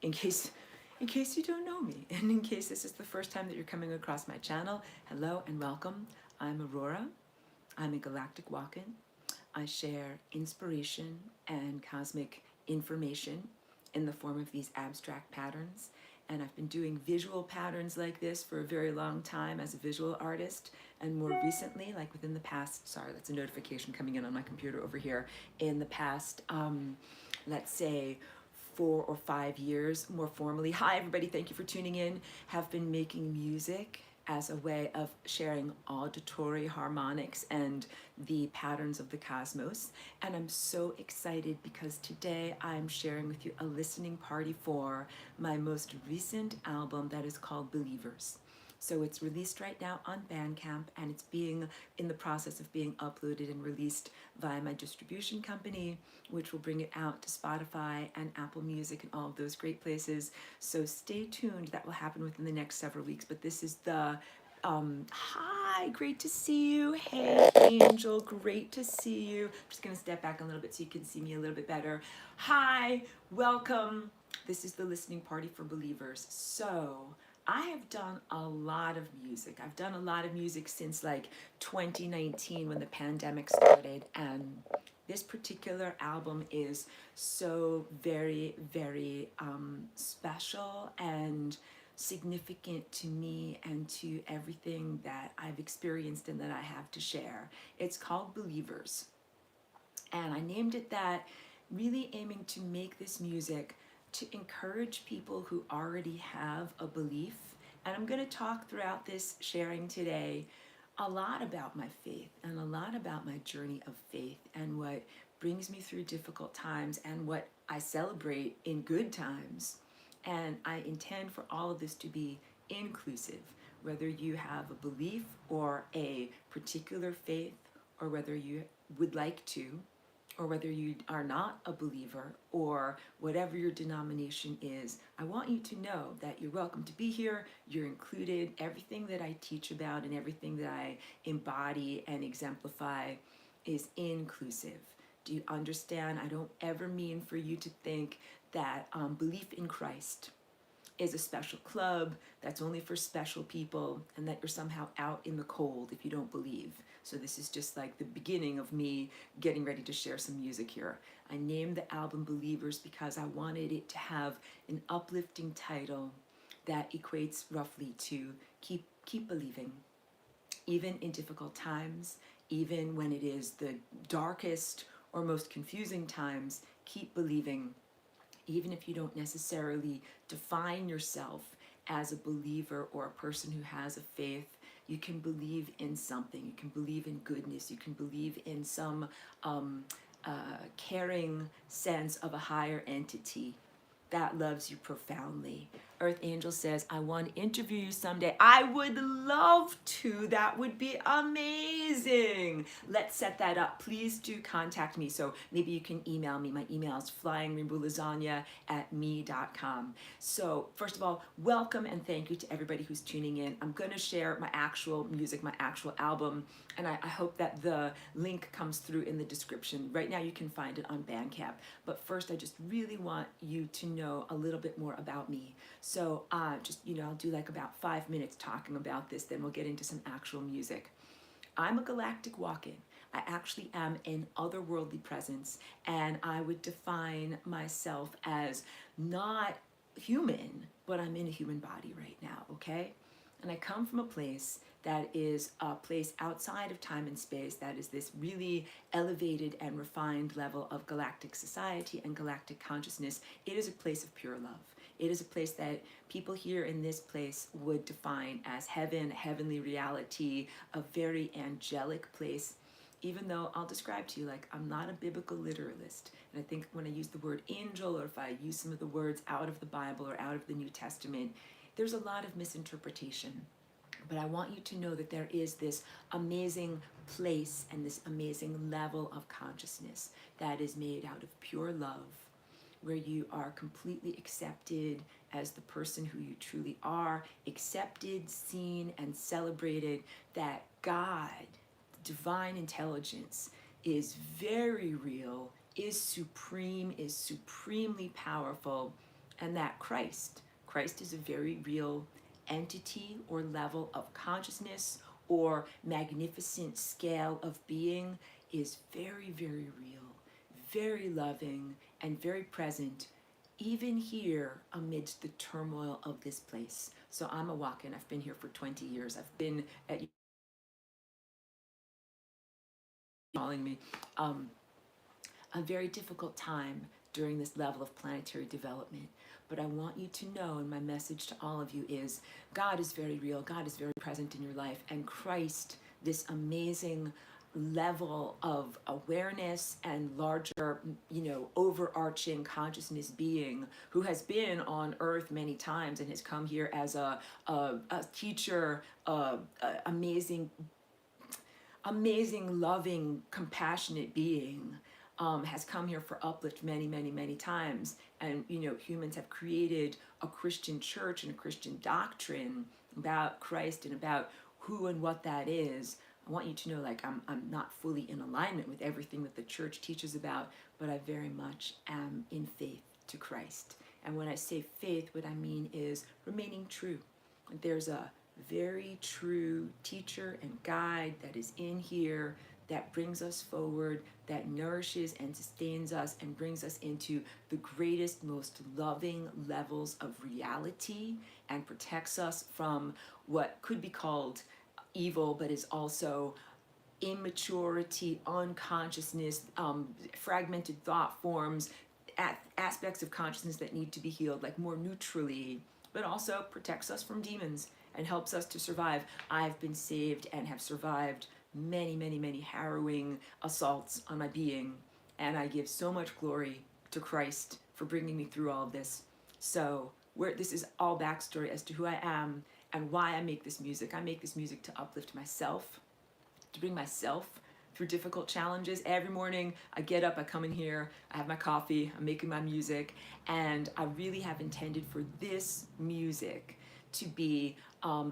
in case you don't know me, and in case this is the first time that you're coming across my channel, hello and welcome. I'm Aurora. I'm a galactic walk-in. I share inspiration and cosmic information in the form of these abstract patterns. And I've been doing visual patterns like this for a very long time as a visual artist. And more recently, like within the past, sorry, that's a notification coming in on my computer over here, in the past, let's say 4 or 5 years, more formally, hi everybody, thank you for tuning in, have been making music as a way of sharing auditory harmonics and the patterns of the cosmos. And I'm so excited because today I'm sharing with you a listening party for my most recent album that is called Believers. So it's released right now on Bandcamp, and it's being in the process of being uploaded and released via my distribution company, which will bring it out to Spotify and Apple Music and all of those great places. So stay tuned, that will happen within the next several weeks. But this is the, hi, great to see you. Hey, Angel, great to see you. I'm just gonna step back a little bit so you can see me a little bit better. Hi, welcome. This is the listening party for Believers. So, I have done a lot of music. I've done a lot of music since like 2019 when the pandemic started, and this particular album is so very, very special and significant to me and to everything that I've experienced and that I have to share. It's called Believers, and I named it that, really aiming to make this music to encourage people who already have a belief. And I'm going to talk throughout this sharing today a lot about my faith and a lot about my journey of faith and what brings me through difficult times and what I celebrate in good times. And I intend for all of this to be inclusive, whether you have a belief or a particular faith, or whether you would like to, or whether you are not a believer, or whatever your denomination is. I want you to know that you're welcome to be here, you're included. Everything that I teach about and everything that I embody and exemplify is inclusive. Do you understand? I don't ever mean for you to think that belief in Christ is a special club that's only for special people, and that you're somehow out in the cold if you don't believe. So this is just like the beginning of me getting ready to share some music here. I named the album Believers because I wanted it to have an uplifting title that equates roughly to keep believing, even in difficult times, even when it is the darkest or most confusing times. Keep believing. Even if you don't necessarily define yourself as a believer or a person who has a faith, you can believe in something. You can believe in goodness. You can believe in some caring sense of a higher entity that loves you profoundly. Earth Angel says, I want to interview you someday. I would love to. That would be amazing. Let's set that up. Please do contact me. So maybe you can email me. My email is flyingrainbowlasagna@me.com. So first of all, welcome and thank you to everybody who's tuning in. I'm going to share my actual music, my actual album, and I hope that the link comes through in the description. Right now you can find it on Bandcamp. But first, I just really want you to know a little bit more about me. So just, I'll do like about 5 minutes talking about this, then we'll get into some actual music. I'm a galactic walk-in. I actually am an otherworldly presence, and I would define myself as not human, but I'm in a human body right now, okay? And I come from a place that is a place outside of time and space, that is this really elevated and refined level of galactic society and galactic consciousness. It is a place of pure love. It is a place that people here in this place would define as heaven, heavenly reality, a very angelic place, even though I'll describe to you, like, I'm not a biblical literalist. And I think when I use the word angel, or if I use some of the words out of the Bible or out of the New Testament, there's a lot of misinterpretation. But I want you to know that there is this amazing place and this amazing level of consciousness that is made out of pure love, where you are completely accepted as the person who you truly are, accepted, seen, and celebrated, that God, divine intelligence, is very real, is supreme, is supremely powerful, and that Christ is a very real entity or level of consciousness or magnificent scale of being, is very, very real, very loving, and very present, even here amidst the turmoil of this place. So I'm a walk-in. I've been here for 20 years. I've been at calling me a very difficult time during this level of planetary development. But I want you to know, and my message to all of you is, God is very real, God is very present in your life, and Christ, this amazing level of awareness and larger, overarching consciousness being, who has been on earth many times and has come here as a teacher, amazing, loving, compassionate being, has come here for uplift many, many, many times. And, humans have created a Christian church and a Christian doctrine about Christ and about who and what that is. I want you to know, like, I'm not fully in alignment with everything that the church teaches about, but I very much am in faith to Christ. And when I say faith, what I mean is remaining true. There's a very true teacher and guide that is in here, that brings us forward, that nourishes and sustains us and brings us into the greatest, most loving levels of reality, and protects us from what could be called evil, but is also immaturity, unconsciousness, fragmented thought forms, aspects of consciousness that need to be healed, like more neutrally, but also protects us from demons and helps us to survive. I've been saved and have survived many, many, many harrowing assaults on my being, and I give so much glory to Christ for bringing me through all of this. So this is all backstory as to who I am and why I make this music. I make this music to uplift myself, to bring myself through difficult challenges. Every morning I get up, I come in here, I have my coffee, I'm making my music, and I really have intended for this music to be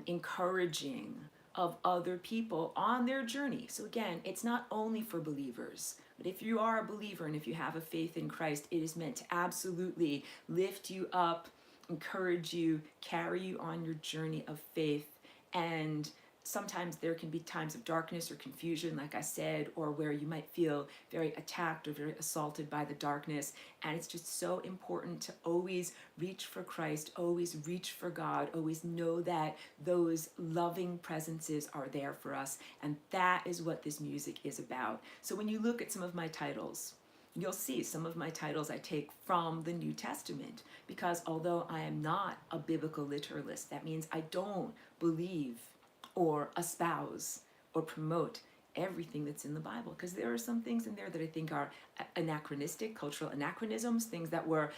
encouraging of other people on their journey. So again, it's not only for believers, but if you are a believer and if you have a faith in Christ, it is meant to absolutely lift you up, encourage you, carry you on your journey of faith. And sometimes there can be times of darkness or confusion, like I said, or where you might feel very attacked or very assaulted by the darkness. And it's just so important to always reach for Christ, always reach for God, always know that those loving presences are there for us. And that is what this music is about. So when you look at some of my titles, you'll see some of my titles I take from the New Testament, because although I am not a biblical literalist, that means I don't believe or espouse or promote everything that's in the Bible, because there are some things in there that I think are anachronistic, cultural anachronisms, things that were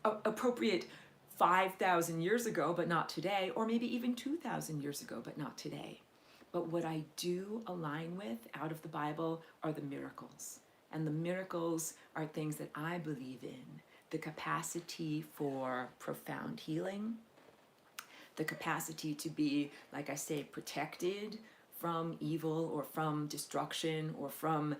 appropriate 5,000 years ago, but not today, or maybe even 2,000 years ago, but not today. But what I do align with out of the Bible are the miracles. And the miracles are things that I believe in. The capacity for profound healing, the capacity to be, like I say, protected from evil or from destruction or from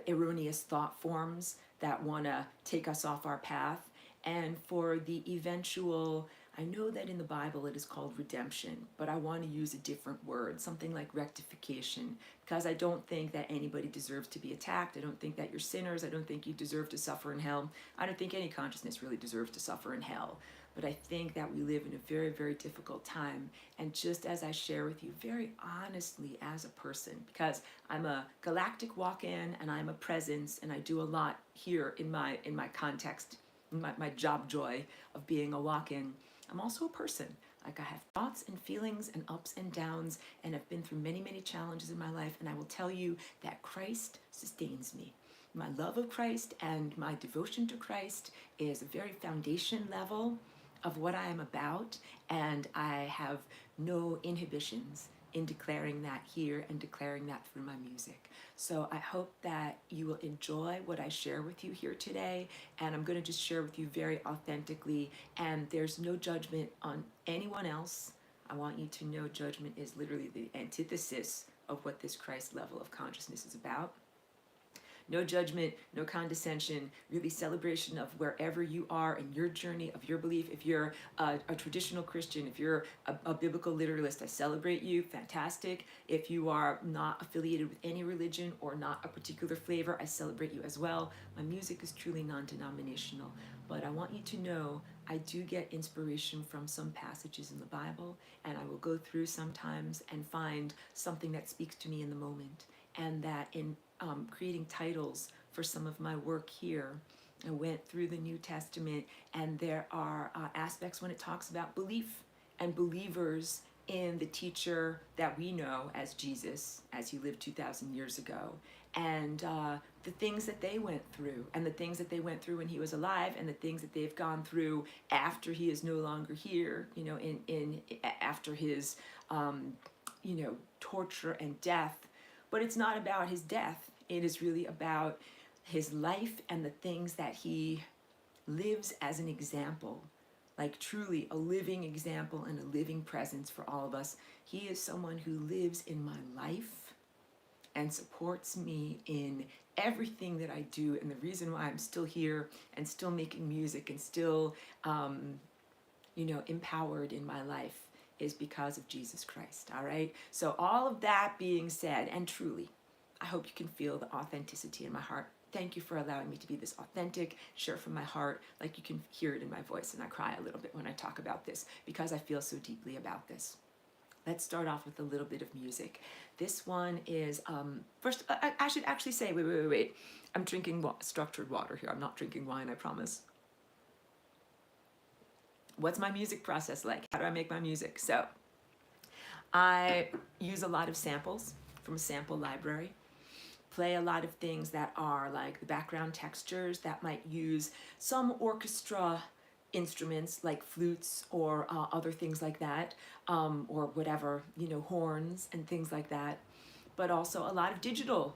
erroneous thought forms that want to take us off our path, and for the eventual, I know that in the Bible it is called redemption, but I want to use a different word, something like rectification, because I don't think that anybody deserves to be attacked. I don't think that you're sinners. I don't think you deserve to suffer in hell. I don't think any consciousness really deserves to suffer in hell. But I think that we live in a very, very difficult time. And just as I share with you very honestly as a person, because I'm a galactic walk-in and I'm a presence and I do a lot here in my context, my job joy of being a walk-in, I'm also a person. Like, I have thoughts and feelings and ups and downs, and I've been through many, many challenges in my life, and I will tell you that Christ sustains me. My love of Christ and my devotion to Christ is a very foundation level of what I am about, and I have no inhibitions in declaring that here and declaring that through my music. So I hope that you will enjoy what I share with you here today, and I'm going to just share with you very authentically, and there's no judgment on anyone else. I want you to know judgment is literally the antithesis of what this Christ level of consciousness is about. No judgment, no condescension, really celebration of wherever you are in your journey of your belief. If you're a traditional Christian, if you're a biblical literalist, I celebrate you, fantastic. If you are not affiliated with any religion or not a particular flavor, I celebrate you as well. My music is truly non-denominational, but I want you to know I do get inspiration from some passages in the Bible, and I will go through sometimes and find something that speaks to me in the moment. And that in creating titles for some of my work here, I went through the New Testament, and there are aspects when it talks about belief and believers in the teacher that we know as Jesus, as he lived 2,000 years ago, and the things that they went through, and the things that they went through when he was alive, and the things that they've gone through after he is no longer here, you know, after his torture and death. But it's not about his death. It is really about his life and the things that he lives as an example, like truly a living example and a living presence for all of us. He is someone who lives in my life and supports me in everything that I do. And the reason why I'm still here and still making music and still, empowered in my life is because of Jesus Christ, all right? So all of that being said, and truly, I hope you can feel the authenticity in my heart. Thank you for allowing me to be this authentic, share from my heart, like you can hear it in my voice, and I cry a little bit when I talk about this because I feel so deeply about this. Let's start off with a little bit of music. This one is, first, I should actually say, wait. I'm drinking structured water here. I'm not drinking wine, I promise. What's my music process like? How do I make my music? So I use a lot of samples from a sample library, play a lot of things that are like the background textures that might use some orchestra instruments like flutes or other things like that, or whatever, horns and things like that, but also a lot of digital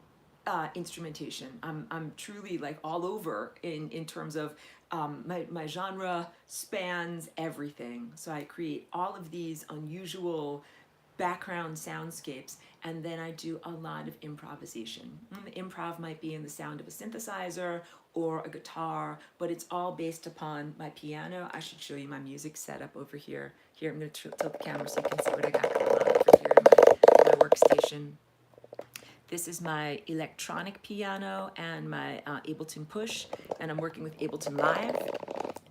instrumentation. I'm truly like all over in terms of my genre spans everything. So I create all of these unusual background soundscapes, and then I do a lot of improvisation. The improv might be in the sound of a synthesizer or a guitar, but it's all based upon my piano. I should show you my music setup over here. Here, I'm going to tilt the camera so you can see what I got going on over here in my workstation. This is my electronic piano and my Ableton Push, and I'm working with Ableton Live.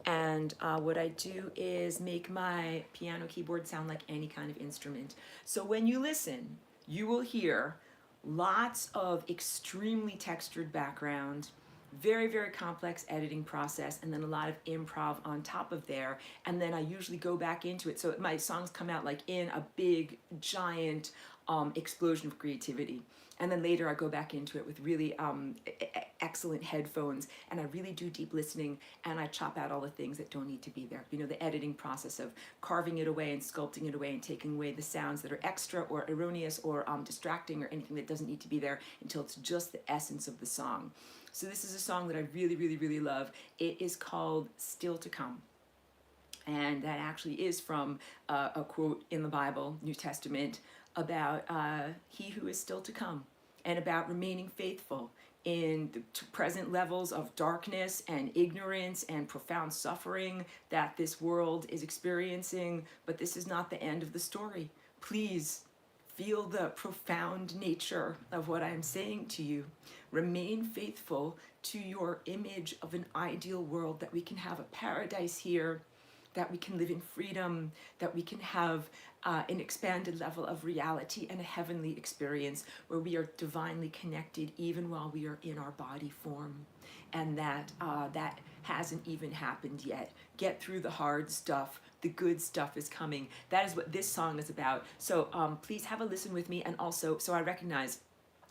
And what I do is make my piano keyboard sound like any kind of instrument. So when you listen, you will hear lots of extremely textured background, very, very complex editing process, and then a lot of improv on top of there. And then I usually go back into it. So my songs come out like in a big, giant explosion of creativity. And then later I go back into it with really excellent headphones, and I really do deep listening, and I chop out all the things that don't need to be there. The editing process of carving it away and sculpting it away and taking away the sounds that are extra or erroneous or distracting or anything that doesn't need to be there until it's just the essence of the song. So this is a song that I really, really, really love. It is called Still to Come. And that actually is from a quote in the Bible, New Testament, about he who is still to come, and about remaining faithful in the present levels of darkness and ignorance and profound suffering that this world is experiencing. But this is not the end of the story. Please feel the profound nature of what I'm saying to you. Remain faithful to your image of an ideal world, that we can have a paradise here, that we can live in freedom, that we can have an expanded level of reality and a heavenly experience where we are divinely connected even while we are in our body form. And that hasn't even happened yet. Get through the hard stuff. The good stuff is coming. That is what this song is about. So please have a listen with me. And also, so I recognize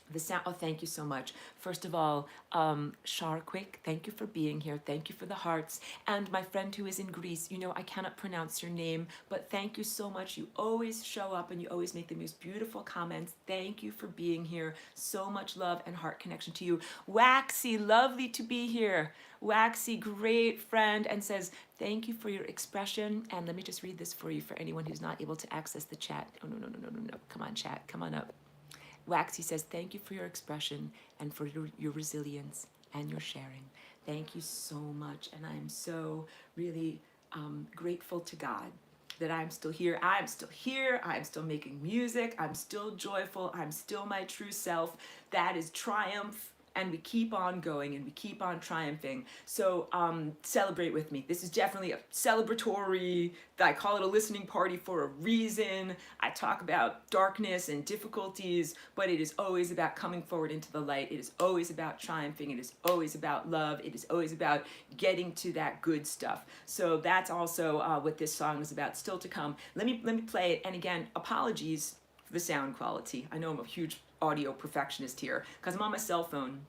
the sound. Oh, thank you so much. First of all, Sharquick, thank you for being here. Thank you for the hearts. And my friend who is in Greece, I cannot pronounce your name, but thank you so much. You always show up and you always make the most beautiful comments. Thank you for being here. So much love and heart connection to you. Waxy, lovely to be here. Waxy, great friend, and says, thank you for your expression. And let me just read this for you for anyone who's not able to access the chat. Oh, no. Come on, chat. Come on up. Waxy says, thank you for your expression and for your resilience and your sharing. Thank you so much. And I'm so really grateful to God that I'm still here. I'm still here. I'm still making music. I'm still joyful. I'm still my true self. That is triumph. And we keep on going and we keep on triumphing. So celebrate with me. This is definitely a celebratory, I call it a listening party for a reason. I talk about darkness and difficulties, but it is always about coming forward into the light. It is always about triumphing. It is always about love. It is always about getting to that good stuff. So that's also what this song is about, still to come. Let me play it. And again, apologies for the sound quality. I know I'm a huge audio perfectionist here because I'm on my cell phone.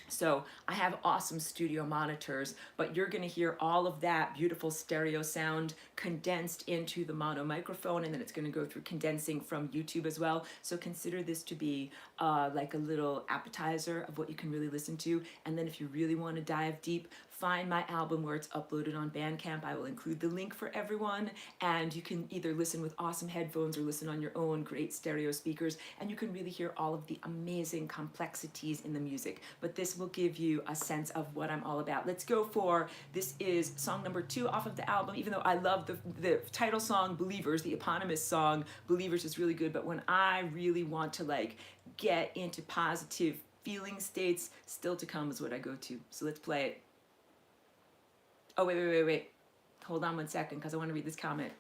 So I have awesome studio monitors, but you're going to hear all of that beautiful stereo sound condensed into the mono microphone, and then it's going to go through condensing from YouTube as well. So consider this to be like a little appetizer of what you can really listen to. And then if you really want to dive deep, find my album where it's uploaded on Bandcamp. I will include the link for everyone, and you can either listen with awesome headphones or listen on your own great stereo speakers, and you can really hear all of the amazing complexities in the music. But this will give you a sense of what I'm all about. Let's go for, this is song number 2 off of the album, even though I love the title song, Believers, the eponymous song, Believers is really good, but when I really want to like get into positive feeling states, Still to Come is what I go to. So let's play it. Oh, wait. Hold on 1 second, because I want to read this comment.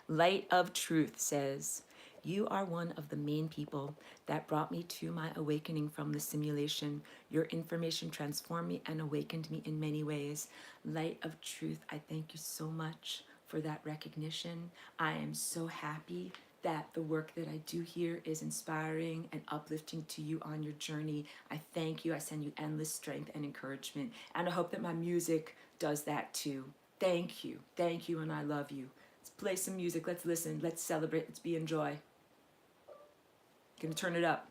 Light of Truth says, you are one of the main people that brought me to my awakening from the simulation. Your information transformed me and awakened me in many ways. Light of Truth, I thank you so much for that recognition. I am so happy that the work that I do here is inspiring and uplifting to you on your journey. I thank you. I send you endless strength and encouragement. And I hope that my music does that too. Thank you, and I love you. Let's play some music. Let's listen. Let's celebrate. Let's be in joy. Gonna turn it up.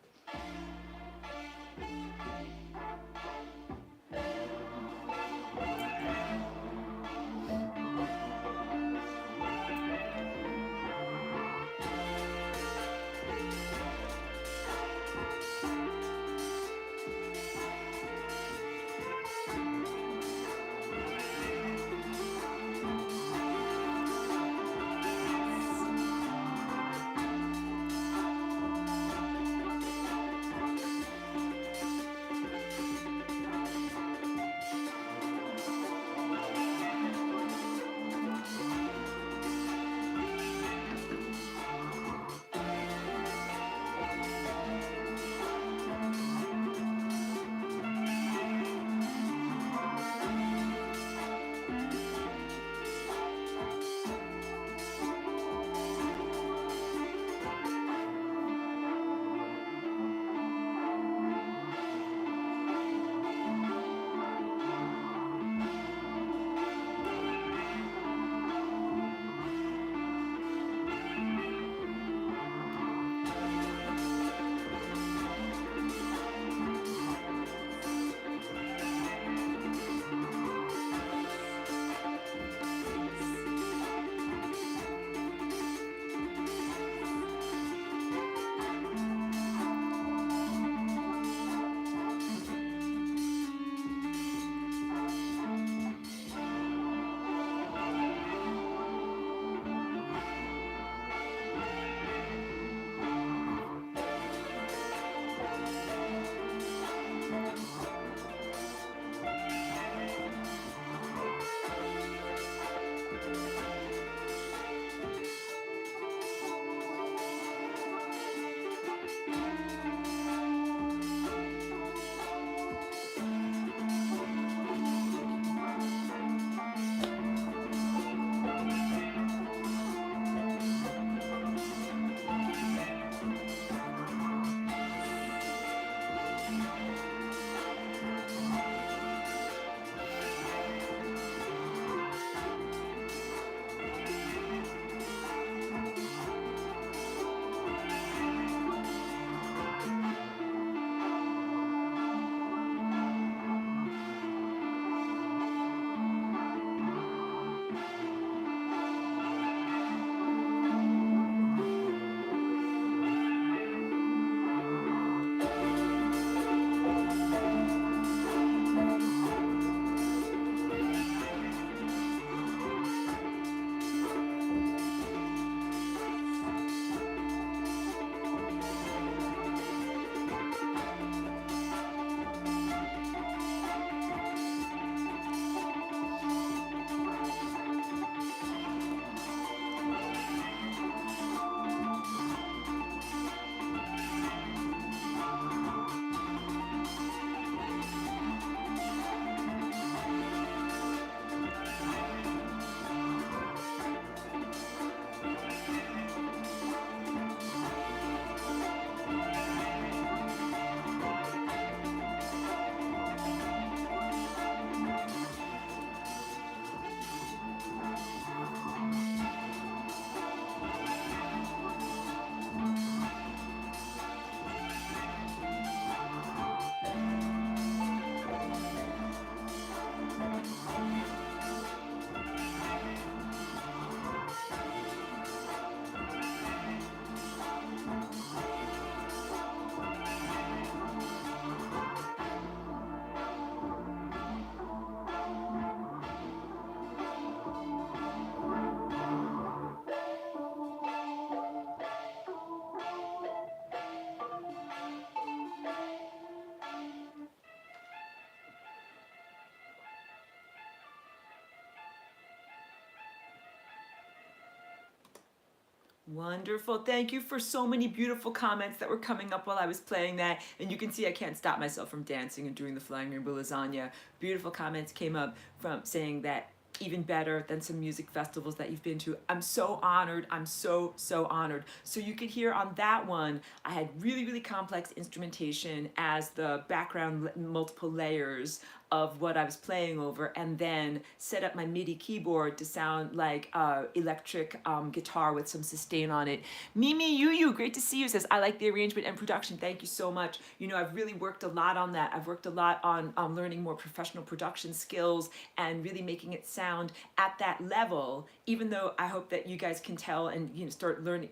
Wonderful. Thank you for so many beautiful comments that were coming up while I was playing that. And you can see I can't stop myself from dancing and doing the flying rainbow lasagna. Beautiful comments came up from saying that even better than some music festivals that you've been to. I'm so honored. I'm so, so honored. So you could hear on that one, I had really, really complex instrumentation as the background, multiple layers of what I was playing over, and then set up my MIDI keyboard to sound like electric guitar with some sustain on it. Mimi Yu, great to see you, says, I like the arrangement and production. Thank you so much. You know, I've really worked a lot on that. I've worked a lot on learning more professional production skills and really making it sound at that level, even though I hope that you guys can tell and, you know, start learning,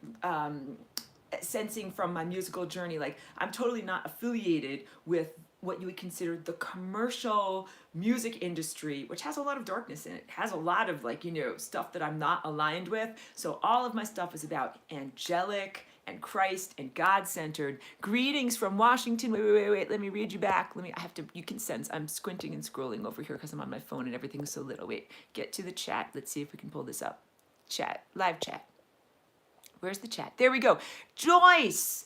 sensing from my musical journey, like I'm totally not affiliated with what you would consider the commercial music industry, which has a lot of darkness in it. It has a lot of, like, you know, stuff that I'm not aligned with. So all of my stuff is about angelic and Christ and God-centered. Greetings from Washington. Wait. Let me read you back. You can sense I'm squinting and scrolling over here because I'm on my phone and everything's so little. Wait, get to the chat. Let's see if we can pull this up. Chat, live chat. Where's the chat? There we go. Joyce,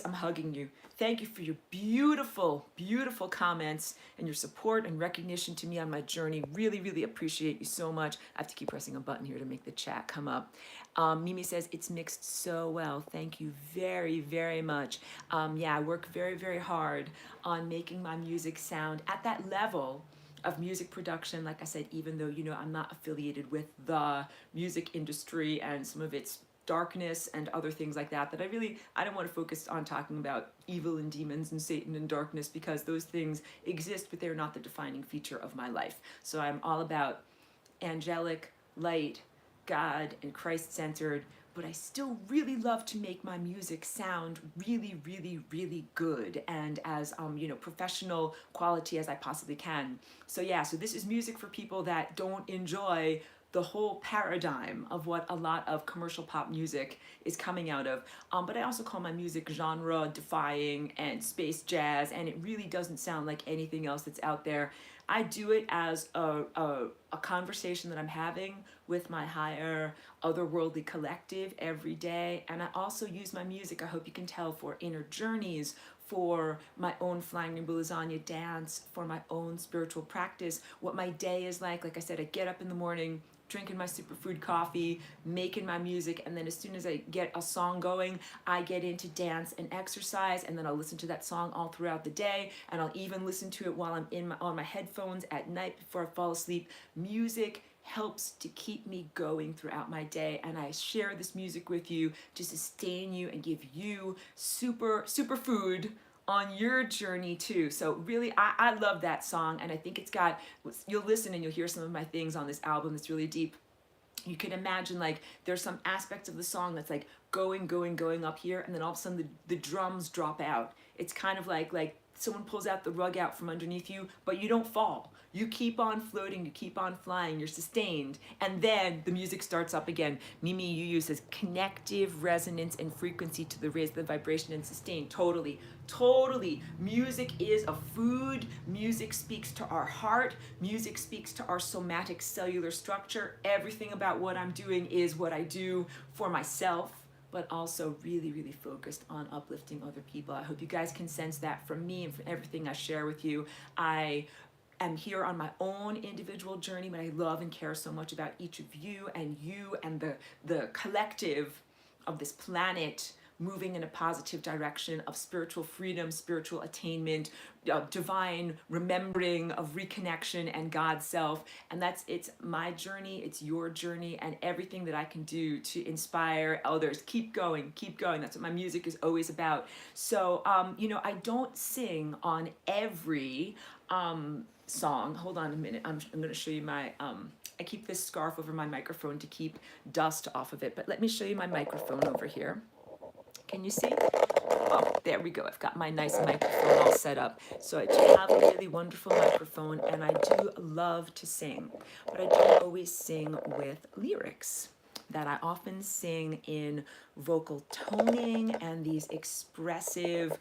I'm hugging you. Thank you for your beautiful, beautiful comments and your support and recognition to me on my journey. Really, really appreciate you so much. I have to keep pressing a button here to make the chat come up. Mimi says, it's mixed so well. Thank you very, very much. Yeah, I work very, very hard on making my music sound at that level of music production. Like I said, even though, you know, I'm not affiliated with the music industry and some of its darkness and other things like that, I don't want to focus on talking about evil and demons and Satan and darkness, because those things exist, but they're not the defining feature of my life. So I'm all about angelic, light, God, and Christ-centered, but I still really love to make my music sound really, really, really good and as, you know, professional quality as I possibly can. So yeah, so this is music for people that don't enjoy the whole paradigm of what a lot of commercial pop music is coming out of. But I also call my music genre defying and space jazz, and it really doesn't sound like anything else that's out there. I do it as a conversation that I'm having with my higher otherworldly collective every day. And I also use my music, I hope you can tell, for inner journeys, for my own flying rainbow lasagna dance, for my own spiritual practice, what my day is like. Like I said, I get up in the morning, drinking my superfood coffee, making my music, and then as soon as I get a song going, I get into dance and exercise, and then I'll listen to that song all throughout the day, and I'll even listen to it while I'm on my headphones at night before I fall asleep. Music helps to keep me going throughout my day, and I share this music with you to sustain you and give you super food on your journey too. So really, I love that song, and I think it's got, you'll listen and you'll hear some of my things on this album that's really deep. You can imagine, like, there's some aspects of the song that's like going up here, and then all of a sudden the drums drop out. It's kind of like someone pulls out the rug out from underneath you, but you don't fall. You keep on floating, you keep on flying, you're sustained, and then the music starts up again. Mimi Yu says, connective resonance and frequency to the raise the vibration and sustain. Totally. Music is a food. Music speaks to our heart. Music speaks to our somatic cellular structure. Everything about what I'm doing is what I do for myself, but also really, really focused on uplifting other people. I hope you guys can sense that from me and from everything I share with you. I am here on my own individual journey, but I love and care so much about each of you and the collective of this planet moving in a positive direction of spiritual freedom, spiritual attainment, divine remembering of reconnection and God's self. And it's my journey, it's your journey, and everything that I can do to inspire others. Keep going. That's what my music is always about. So, you know, I don't sing on every song. Hold on a minute. I'm going to show you my, I keep this scarf over my microphone to keep dust off of it, but let me show you my microphone over here. Can you see? Oh, there we go. I've got my nice microphone all set up. So I do have a really wonderful microphone, and I do love to sing, but I don't always sing with lyrics. That I often sing in vocal toning and these expressive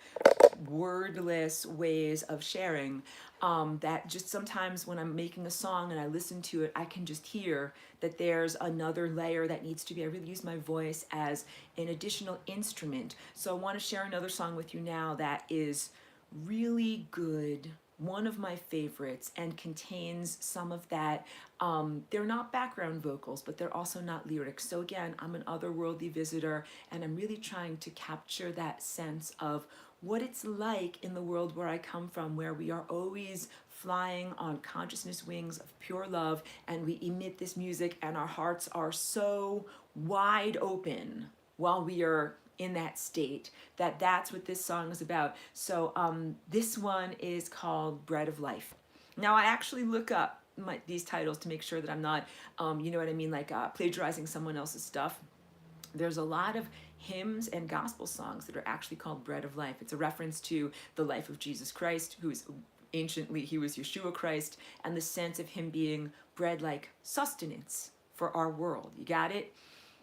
wordless ways of sharing, that just sometimes when I'm making a song and I listen to it, I can just hear that there's another layer that needs to be. I really use my voice as an additional instrument. So I want to share another song with you now that is really good, one of my favorites, and contains some of that. They're not background vocals, but they're also not lyrics. So again, I'm an otherworldly visitor, and I'm really trying to capture that sense of what it's like in the world where I come from, where we are always flying on consciousness wings of pure love, and we emit this music, and our hearts are so wide open while we are in that state, that's what this song is about. So this one is called Bread of Life. Now I actually look up these titles to make sure that I'm not, you know what I mean, like plagiarizing someone else's stuff. There's a lot of hymns and gospel songs that are actually called Bread of Life. It's a reference to the life of Jesus Christ, who is anciently, he was Yeshua Christ, and the sense of him being bread like sustenance for our world. You got it?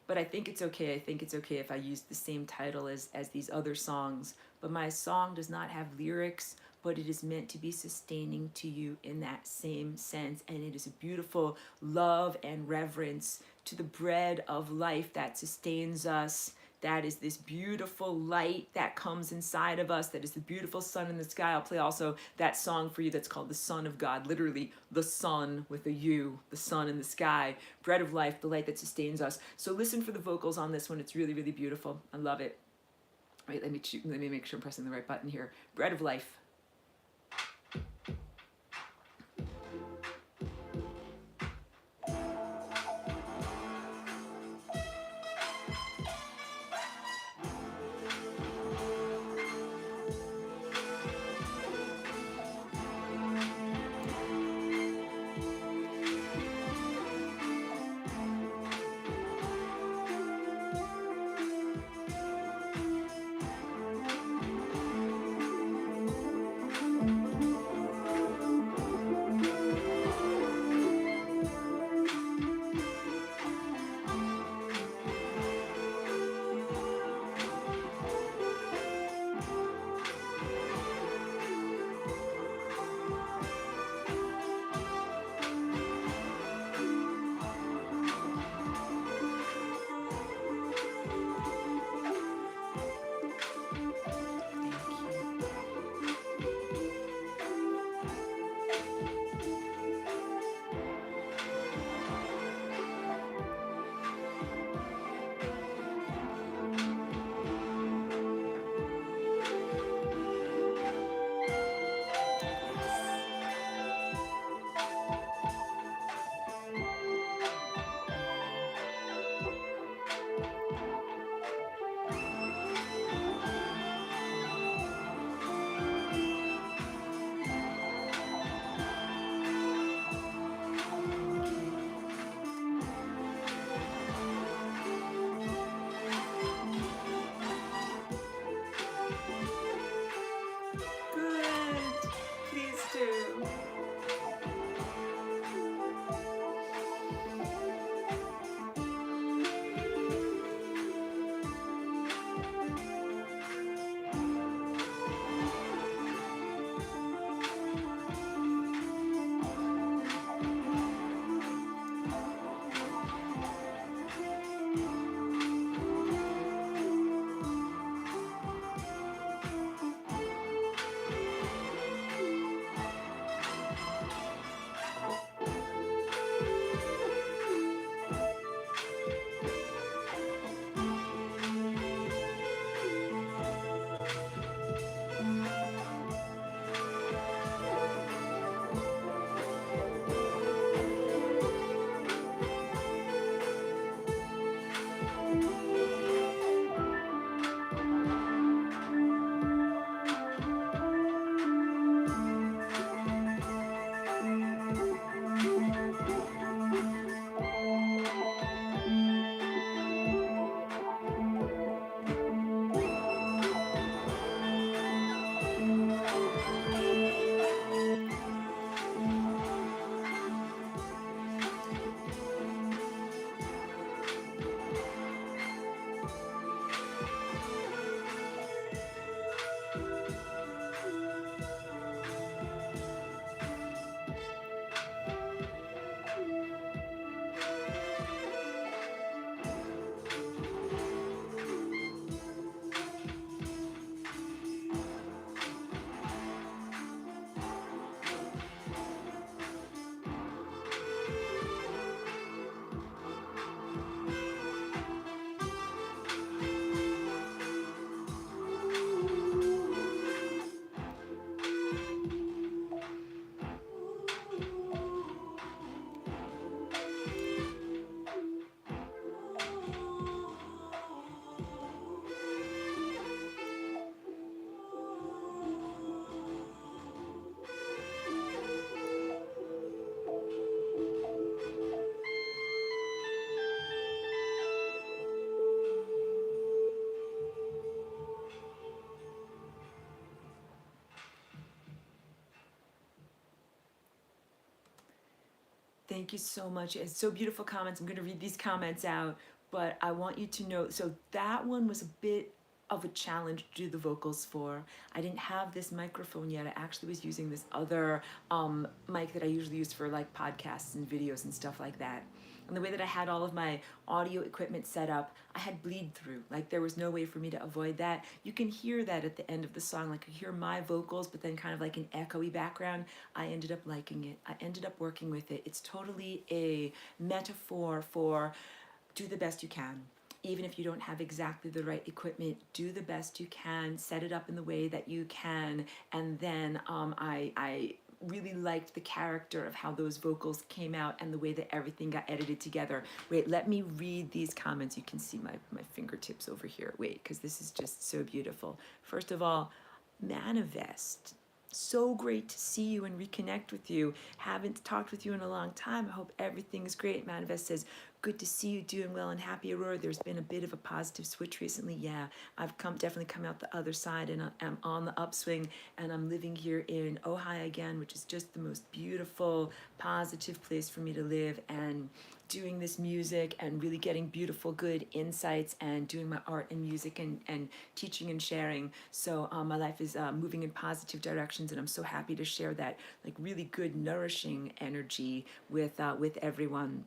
But I think it's okay. I think it's okay if I use the same title as these other songs. But my song does not have lyrics, but it is meant to be sustaining to you in that same sense. And it is a beautiful love and reverence to the bread of life that sustains us. That is this beautiful light that comes inside of us. That is the beautiful sun in the sky. I'll play also that song for you that's called The Son of God. Literally, the sun with a U, the sun in the sky. Bread of life, the light that sustains us. So listen for the vocals on this one. It's really, really beautiful. I love it. Wait, let me make sure I'm pressing the right button here. Bread of life. Thank you so much. It's so beautiful comments. I'm going to read these comments out, but I want you to know, so that one was a bit of a challenge to do the vocals for. I didn't have this microphone yet. I actually was using this other mic that I usually use for like podcasts and videos and stuff like that. And the way that I had all of my audio equipment set up, I had bleed through. Like there was no way for me to avoid that. You can hear that at the end of the song. Like you hear my vocals, but then kind of like an echoey background. I ended up liking it. I ended up working with it. It's totally a metaphor for do the best you can. Even if you don't have exactly the right equipment, do the best you can, set it up in the way that you can, and then I really liked the character of how those vocals came out and the way that everything got edited together. Wait, let me read these comments. You can see my fingertips over here. Wait, because this is just so beautiful. First of all, Manifest. So great to see you and reconnect with you. Haven't talked with you in a long time. I hope everything's great. Manifest says, good to see you doing well and happy, Aurora. There's been a bit of a positive switch recently. Yeah, I've definitely come out the other side and I'm on the upswing, and I'm living here in Ojai again, which is just the most beautiful, positive place for me to live, and doing this music and really getting beautiful, good insights and doing my art and music and teaching and sharing. So my life is moving in positive directions, and I'm so happy to share that like really good, nourishing energy with everyone.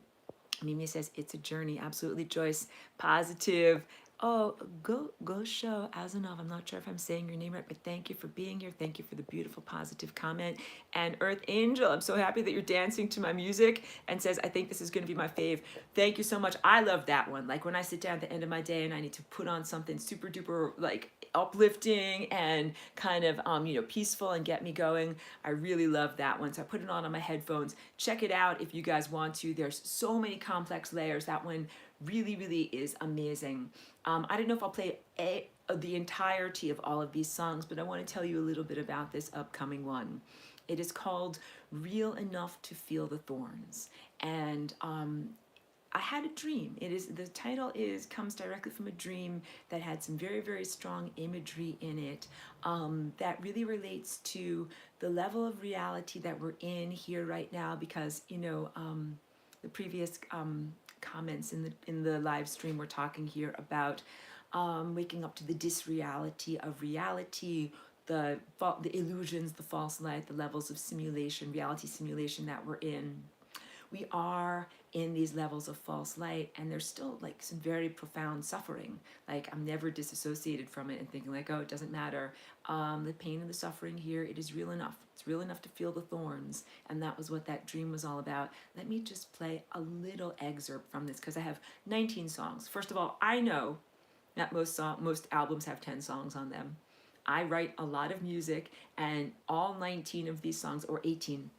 Mimi says, it's a journey. Absolutely, Joyce. Positive. Oh, go show Azanov. I'm not sure if I'm saying your name right, but thank you for being here. Thank you for the beautiful positive comment. And Earth Angel, I'm so happy that you're dancing to my music, and says, I think this is going to be my fave. Thank you so much. I love that one. Like when I sit down at the end of my day and I need to put on something super duper like uplifting and kind of peaceful and get me going, I really love that one. So I put it on my headphones. Check it out if you guys want to. There's so many complex layers. That one really, really is amazing. I don't know if I'll play the entirety of all of these songs, but I want to tell you a little bit about this upcoming one. It is called Real Enough to Feel the Thorns. And I had a dream. The title comes directly from a dream that had some very, very strong imagery in it that really relates to the level of reality that we're in here right now, because the previous comments in the live stream we're talking here about waking up to the disreality of reality, the illusions, the false light, the levels of simulation, reality simulation that we're in. We are in these levels of false light, and there's still like some very profound suffering. Like I'm never disassociated from it and thinking like, oh, it doesn't matter. The pain and the suffering here, it is real enough. It's real enough to feel the thorns, and that was what that dream was all about. Let me just play a little excerpt from this because I have 19 songs. First of all, I know that most albums have 10 songs on them. I write a lot of music, and all 19 of these songs, or 18,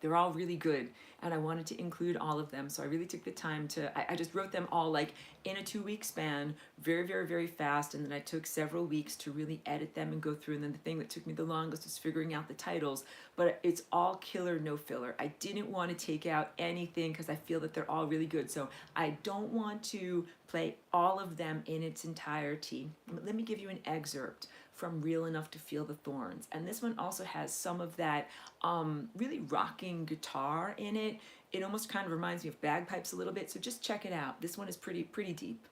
they're all really good, and I wanted to include all of them. So I really took the time I just wrote them all like in a 2-week span, very, very, very fast. And then I took several weeks to really edit them and go through. And then the thing that took me the longest was figuring out the titles, but it's all killer, no filler. I didn't want to take out anything because I feel that they're all really good. So I don't want to play all of them in its entirety. Let me give you an excerpt from Real Enough to Feel the Thorns. And this one also has some of that really rocking guitar in it. It almost kind of reminds me of bagpipes a little bit, so just check it out. This one is pretty deep.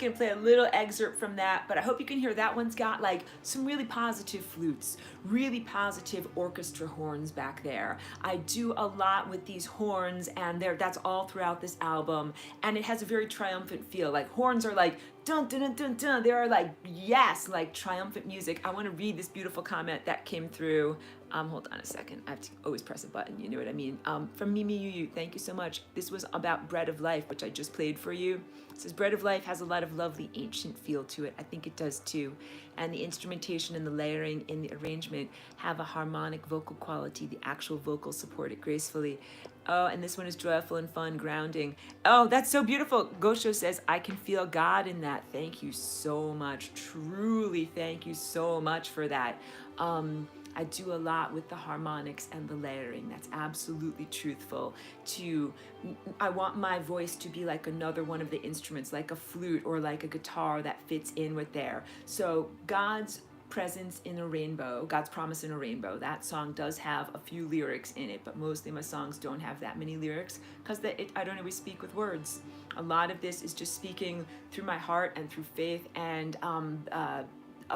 gonna play a little excerpt from that, but I hope you can hear that one's got like some really positive flutes, really positive orchestra horns back there. I do a lot with these horns, and that's all throughout this album, and it has a very triumphant feel. Like horns are like dun dun dun dun dun. They are like, yes, like triumphant music. I want to read this beautiful comment that came through. Hold on a second. I have to always press a button. You know what I mean? From Mimi Yu, thank you so much. This was about Bread of Life, which I just played for you. It says Bread of Life has a lot of lovely ancient feel to it. I think it does too. And the instrumentation and the layering in the arrangement have a harmonic vocal quality. The actual vocals support it gracefully. Oh, and this one is joyful and fun, grounding. Oh, that's so beautiful. Gosho says, I can feel God in that. Thank you so much. Truly, thank you so much for that. I do a lot with the harmonics and the layering. That's absolutely truthful. I want my voice to be like another one of the instruments, like a flute or like a guitar that fits in with there. So God's presence in a rainbow, God's promise in a rainbow, that song does have a few lyrics in it, but mostly my songs don't have that many lyrics because I don't always speak with words. A lot of this is just speaking through my heart and through faith, and a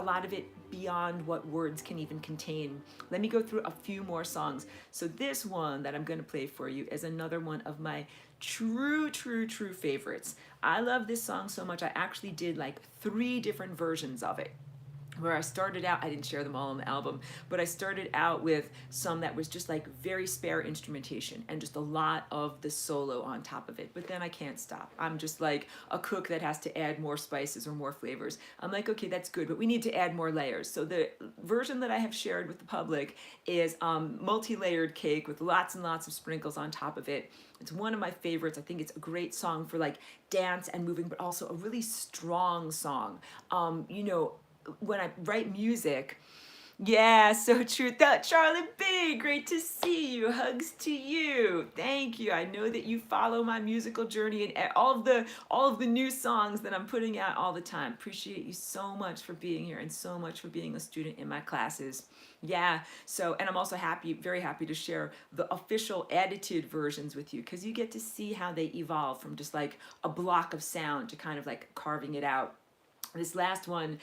lot of it beyond what words can even contain. Let me go through a few more songs. So this one that I'm going to play for you is another one of my true favorites. I love this song so much. I actually did like 3 different versions of it. Where I started out, I didn't share them all on the album, but I started out with some that was just like very spare instrumentation and just a lot of the solo on top of it. But then I can't stop. I'm just like a cook that has to add more spices or more flavors. I'm like, okay, that's good, but we need to add more layers. So the version that I have shared with the public is multi-layered cake with lots and lots of sprinkles on top of it. It's one of my favorites. I think it's a great song for like dance and moving, but also a really strong song. You know, when I write music, yeah, so true. Charlotte B, great to see you. Hugs to you. Thank you. I know that you follow my musical journey and all of the new songs that I'm putting out all the time. Appreciate you so much for being here and so much for being a student in my classes. Yeah, so, and I'm also very happy to share the official edited versions with you because you get to see how they evolve from just like a block of sound to kind of like carving it out. This last one,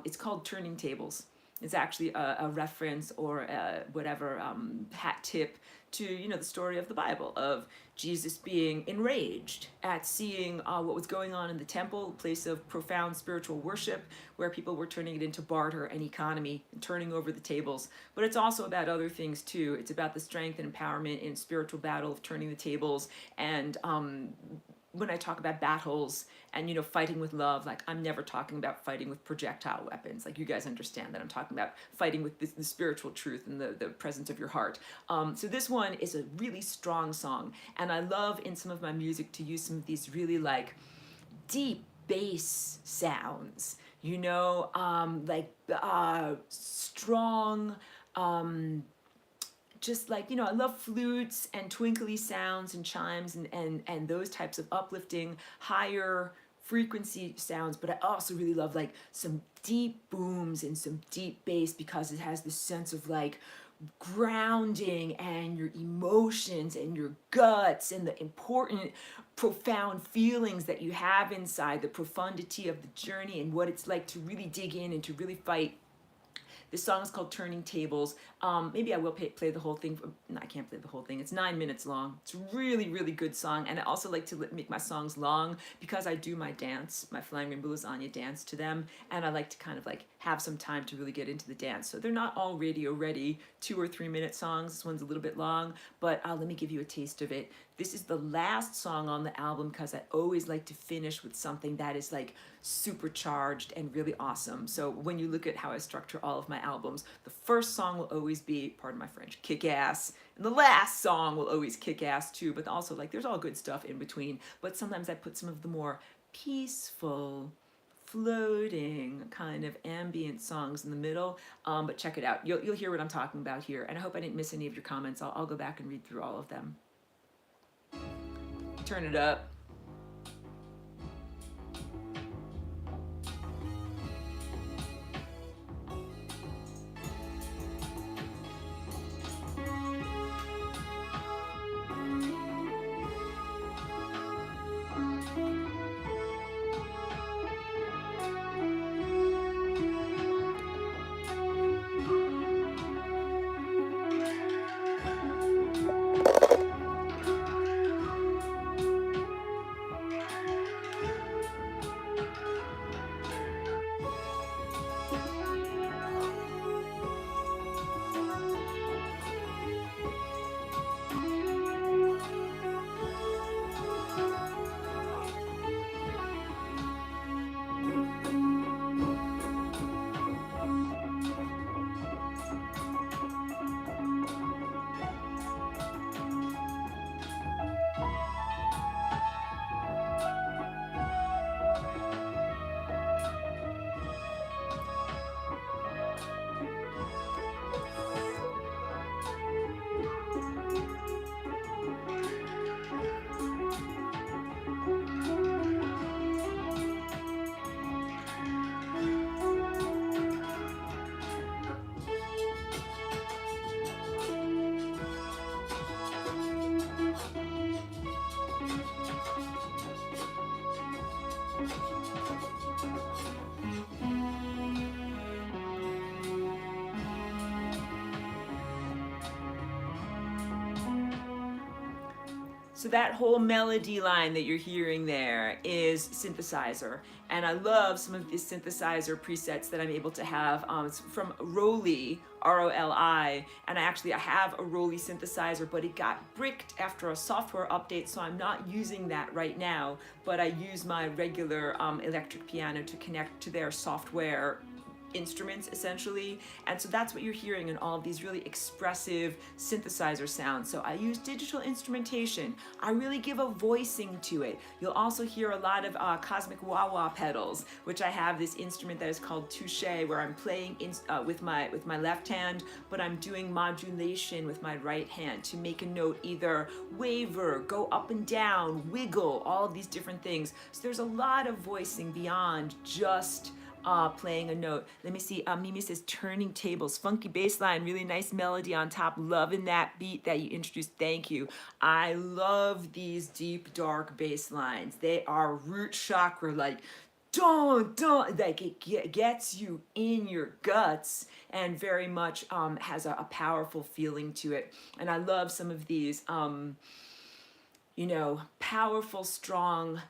it's called Turning Tables. It's actually a reference or whatever hat tip to, you know, the story of the Bible of Jesus being enraged at seeing what was going on in the temple, a place of profound spiritual worship where people were turning it into barter and economy and turning over the tables. But it's also about other things too. It's about the strength and empowerment in spiritual battle of turning the tables. And when I talk about battles and, you know, fighting with love, like I'm never talking about fighting with projectile weapons. Like you guys understand that I'm talking about fighting with the spiritual truth and the presence of your heart. So this one is a really strong song. And I love in some of my music to use some of these really like deep bass sounds, you know, strong, just like, you know, I love flutes and twinkly sounds and chimes and those types of uplifting, higher frequency sounds, but I also really love like some deep booms and some deep bass because it has this sense of like grounding and your emotions and your guts and the important, profound feelings that you have inside, the profundity of the journey and what it's like to really dig in and to really fight. This song is called Turning Tables. Maybe I will play the whole thing. No, I can't play the whole thing. It's 9 minutes long. It's a really, really good song. And I also like to make my songs long because I do my dance, my Flying Rainbow Lasagna dance to them. And I like to kind of like have some time to really get into the dance. So they're not all radio ready, 2 or 3 minute songs. This one's a little bit long, but let me give you a taste of it. This is the last song on the album because I always like to finish with something that is like supercharged and really awesome. So when you look at how I structure all of my albums, the first song will always be, pardon my French, kick ass. And the last song will always kick ass too, but also like there's all good stuff in between. But sometimes I put some of the more peaceful, floating kind of ambient songs in the middle. But check it out. You'll hear what I'm talking about here. And I hope I didn't miss any of your comments. I'll go back and read through all of them. Turn it up. So that whole melody line that you're hearing there is synthesizer. And I love some of these synthesizer presets that I'm able to have. It's from Roli, R-O-L-I, and I have a Roli synthesizer, but it got bricked after a software update, so I'm not using that right now, but I use my regular electric piano to connect to their software instruments essentially. And so that's what you're hearing in all of these really expressive synthesizer sounds. So I use digital instrumentation. I really give a voicing to it. You'll also hear a lot of cosmic wah-wah pedals, which I have this instrument that is called touche, where I'm playing with my left hand, but I'm doing modulation with my right hand to make a note either waver, go up and down, wiggle, all of these different things. So there's a lot of voicing beyond just playing a note. Let me see. Mimi says turning tables, funky bass line, really nice melody on top. Loving that beat that you introduced. Thank you. I love these deep, dark bass lines. They are root chakra, like don't, like it gets you in your guts and very much has a powerful feeling to it. And I love some of these, powerful, strong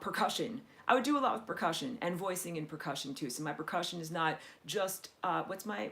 percussion. I would do a lot with percussion and voicing in percussion too. So my percussion is not just what's my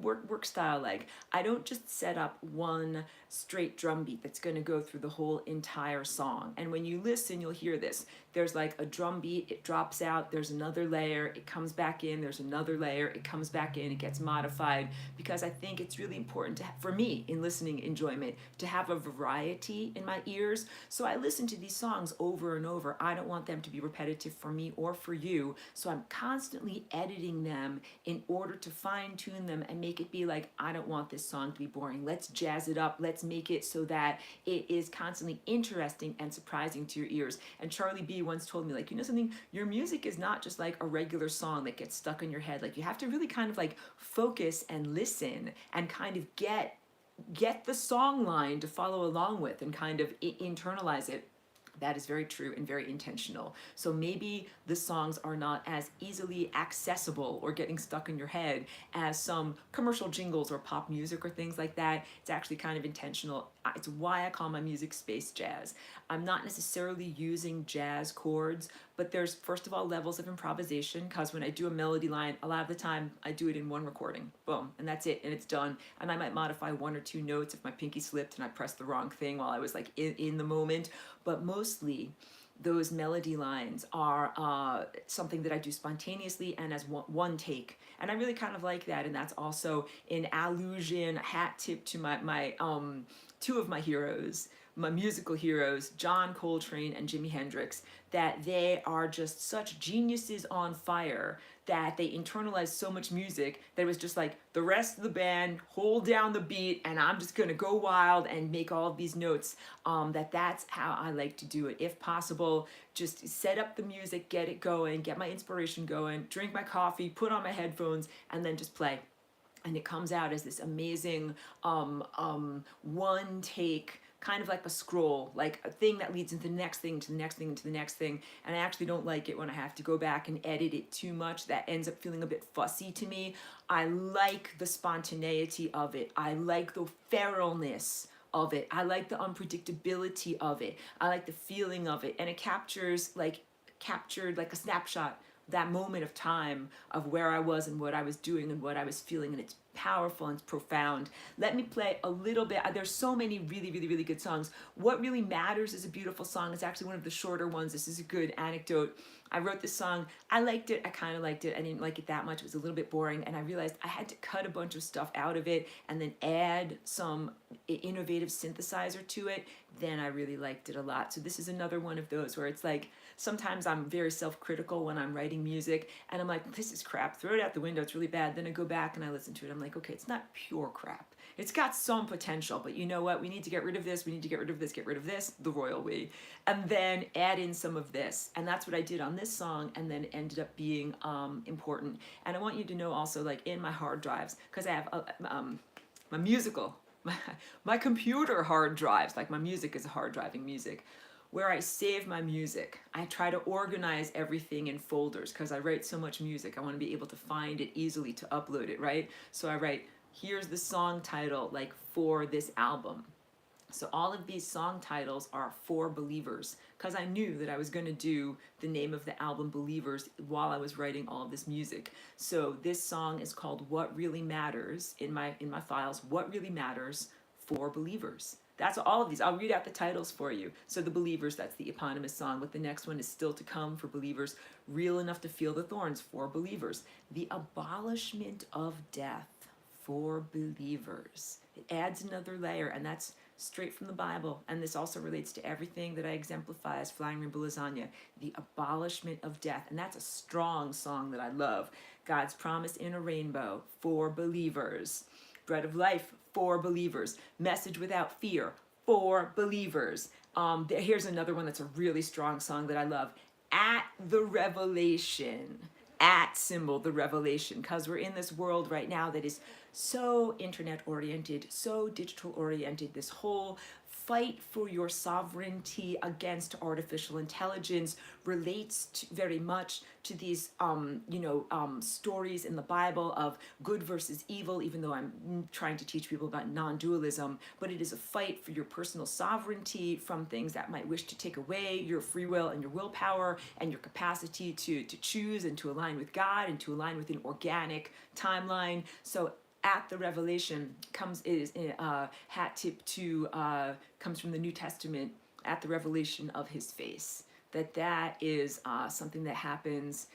work style like. I don't just set up one straight drum beat that's going to go through the whole entire song. And when you listen, you'll hear this. There's like a drum beat, it drops out, there's another layer, it comes back in, there's another layer, it comes back in, it gets modified, because I think it's really important for me in listening enjoyment to have a variety in my ears. So I listen to these songs over and over. I don't want them to be repetitive for me or for you. So I'm constantly editing them in order to fine tune them and make it be like, I don't want this song to be boring. Let's jazz it up. Let's make it so that it is constantly interesting and surprising to your ears. And Charlie B once told me, like, something, your music is not just like a regular song that gets stuck in your head. Like, you have to really kind of like focus and listen and kind of get the song line to follow along with and kind of internalize it. That is very true and very intentional. So maybe the songs are not as easily accessible or getting stuck in your head as some commercial jingles or pop music or things like that. It's actually kind of intentional. It's why I call my music space jazz. I'm not necessarily using jazz chords, but there's, first of all, levels of improvisation, because when I do a melody line, a lot of the time I do it in one recording. Boom, and that's it, and it's done. And I might modify one or two notes if my pinky slipped and I pressed the wrong thing while I was like in the moment. But mostly, those melody lines are something that I do spontaneously and as one take. And I really kind of like that. And that's also an allusion, hat tip to my two of my heroes, my musical heroes, John Coltrane and Jimi Hendrix, that they are just such geniuses on fire, that they internalized so much music that it was just like the rest of the band hold down the beat and I'm just gonna go wild and make all of these notes. That's how I like to do it. If possible, just set up the music, get it going, get my inspiration going, drink my coffee, put on my headphones, and then just play. And it comes out as this amazing one take, kind of like a scroll, like a thing that leads into the next thing, to the next thing, to the next thing. And I actually don't like it when I have to go back and edit it too much. That ends up feeling a bit fussy to me. I like the spontaneity of it. I like the feralness of it. I like the unpredictability of it. I like the feeling of it. And it captured like a snapshot, that moment of time of where I was and what I was doing and what I was feeling, and it's powerful and it's profound. Let me play a little bit. There's so many really, really, really good songs. What Really Matters is a beautiful song. It's actually one of the shorter ones. This is a good anecdote. I wrote this song. I liked it. I kind of liked it. I didn't like it that much. It was a little bit boring, and I realized I had to cut a bunch of stuff out of it and then add some innovative synthesizer to it. Then I really liked it a lot. So this is another one of those where it's like, sometimes I'm very self-critical when I'm writing music, and I'm like, this is crap, throw it out the window, it's really bad. Then I go back and I listen to it, I'm like, okay, it's not pure crap. It's got some potential, but you know what? We need to get rid of this, we need to get rid of this, the royal we, and then add in some of this. And that's what I did on this song, and then it ended up being important. And I want you to know also, like in my hard drives, because I have my computer hard drives, like my music is hard driving music, where I save my music. I try to organize everything in folders because I write so much music. I want to be able to find it easily to upload it, right? So I write, here's the song title, like for this album. So all of these song titles are for believers, because I knew that I was going to do the name of the album Believers while I was writing all of this music. So this song is called What Really Matters in my files, What Really Matters for Believers. That's all of these. I'll read out the titles for you. So the Believers, that's the eponymous song, but the next one is Still to Come for Believers, Real Enough to Feel the Thorns for Believers, The Abolishment of Death for Believers. It adds another layer, and that's straight from the Bible. And this also relates to everything that I exemplify as Flying Rainbow Lasagna, the abolishment of death. And that's a strong song that I love. God's promise in a rainbow for believers. Bread of life for believers. Message without fear for believers. Here's another one that's a really strong song that I love. At the Revelation. At symbol, the revelation, because we're in this world right now that is so internet oriented, so digital oriented. This whole fight for your sovereignty against artificial intelligence relates very much to these stories in the Bible of good versus evil, even though I'm trying to teach people about non-dualism. But it is a fight for your personal sovereignty from things that might wish to take away your free will and your willpower and your capacity to choose and to align with God and to align with an organic timeline. So at the Revelation comes hat tip 2 comes from the New Testament, at the revelation of his face. That is something that happens.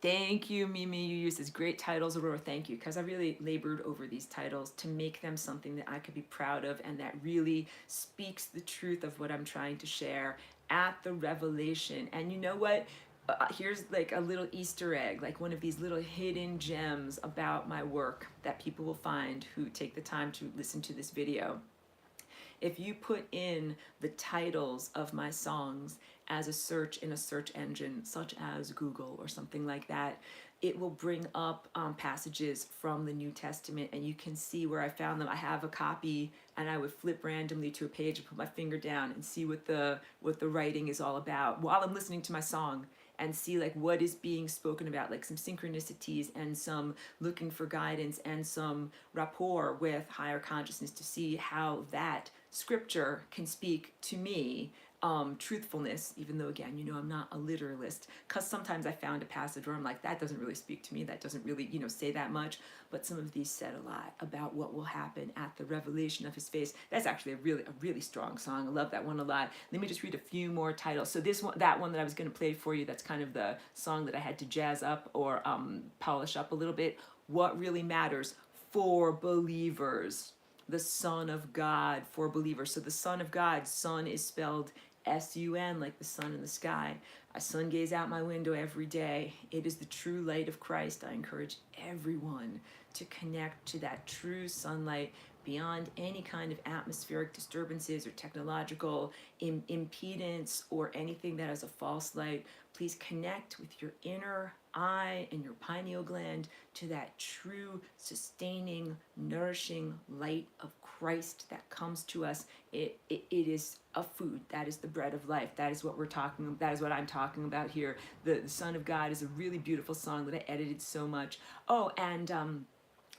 Thank you, Mimi. You use these great titles, Aurora. Thank you, because I really labored over these titles to make them something that I could be proud of and that really speaks the truth of what I'm trying to share at the Revelation. And you know what? Here's like a little Easter egg, like one of these little hidden gems about my work that people will find who take the time to listen to this video. If you put in the titles of my songs as a search in a search engine, such as Google or something like that, it will bring up passages from the New Testament, and you can see where I found them. I have a copy, and I would flip randomly to a page and put my finger down and see what the writing is all about while I'm listening to my song, and see like what is being spoken about, like some synchronicities and some looking for guidance and some rapport with higher consciousness to see how that scripture can speak to me. Truthfulness, even though again, I'm not a literalist, because sometimes I found a passage where I'm like, that doesn't really speak to me, that doesn't really, say that much, but some of these said a lot about what will happen at the revelation of his face. That's actually a really strong song. I love that one a lot. Let me just read a few more titles. So that one that I was going to play for you, that's kind of the song that I had to jazz up or polish up a little bit. What Really Matters for Believers. The Son of God for believers. So the Son of God, Son is spelled S-U-N, like the sun in the sky. I sun gaze out my window every day. It is the true light of Christ. I encourage everyone to connect to that true sunlight beyond any kind of atmospheric disturbances or technological impedance or anything that is a false light. Please connect with your inner eye and your pineal gland to that true, sustaining, nourishing light of Christ that comes to us. It is a food. That is the bread of life. That is what we're talking about. That is what I'm talking about here. The Son of God is a really beautiful song that I edited so much. Oh, and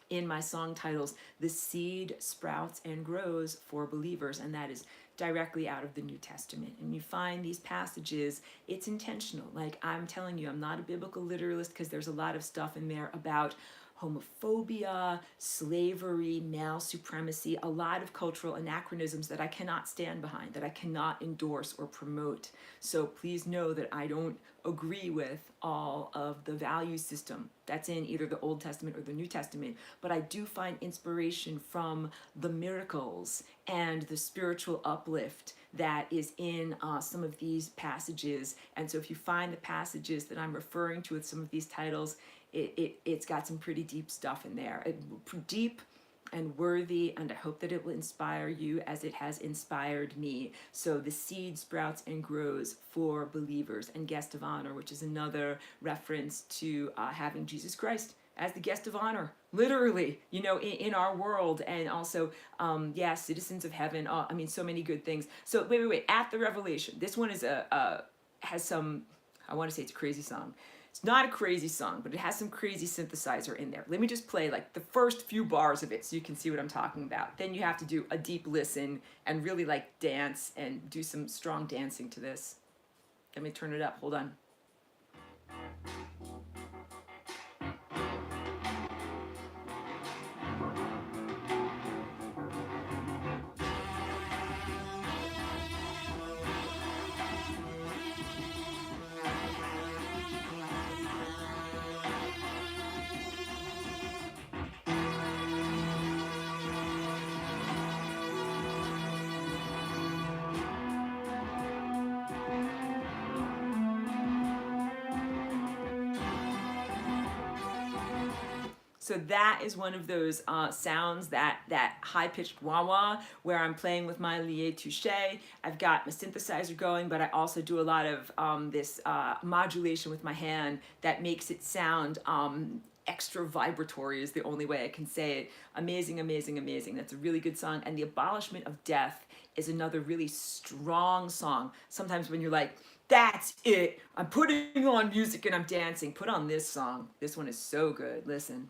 in my song titles, the seed sprouts and grows for believers, and that is directly out of the New Testament. And you find these passages, it's intentional. Like I'm telling you, I'm not a biblical literalist, because there's a lot of stuff in there about homophobia, slavery, male supremacy, a lot of cultural anachronisms that I cannot stand behind, that I cannot endorse or promote. So please know that I don't agree with all of the value system that's in either the Old Testament or the New Testament, but I do find inspiration from the miracles and the spiritual uplift that is in some of these passages. And so if you find the passages that I'm referring to with some of these titles, it's got some pretty deep stuff in there. Deep and worthy, and I hope that it will inspire you as it has inspired me. So the seed sprouts and grows for believers, and guest of honor, which is another reference to having Jesus Christ as the guest of honor, literally, in our world, and also, citizens of heaven. So many good things. So wait. At the Revelation, this one is has some, I want to say it's a crazy song. It's not a crazy song, but it has some crazy synthesizer in there. Let me just play like the first few bars of it so you can see what I'm talking about. Then you have to do a deep listen and really like dance and do some strong dancing to this. Let me turn it up. Hold on. So that is one of those sounds, that high-pitched wah-wah, where I'm playing with my lié touche. I've got my synthesizer going, but I also do a lot of this modulation with my hand that makes it sound extra vibratory is the only way I can say it. Amazing, amazing, amazing. That's a really good song. And The Abolishment of Death is another really strong song. Sometimes when you're like, that's it, I'm putting on music and I'm dancing, put on this song. This one is so good. Listen.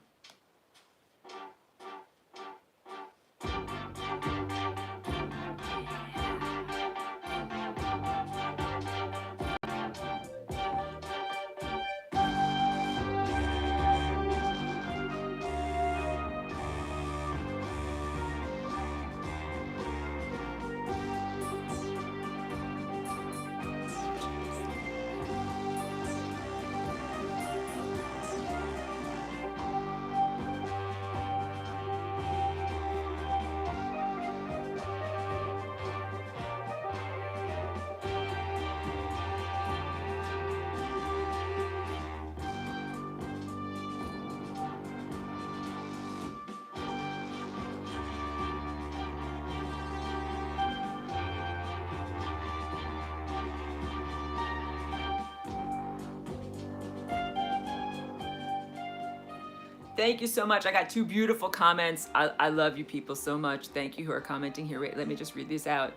Thank you so much. I got 2 beautiful comments. I love you people so much. Thank you who are commenting here. Wait, let me just read these out.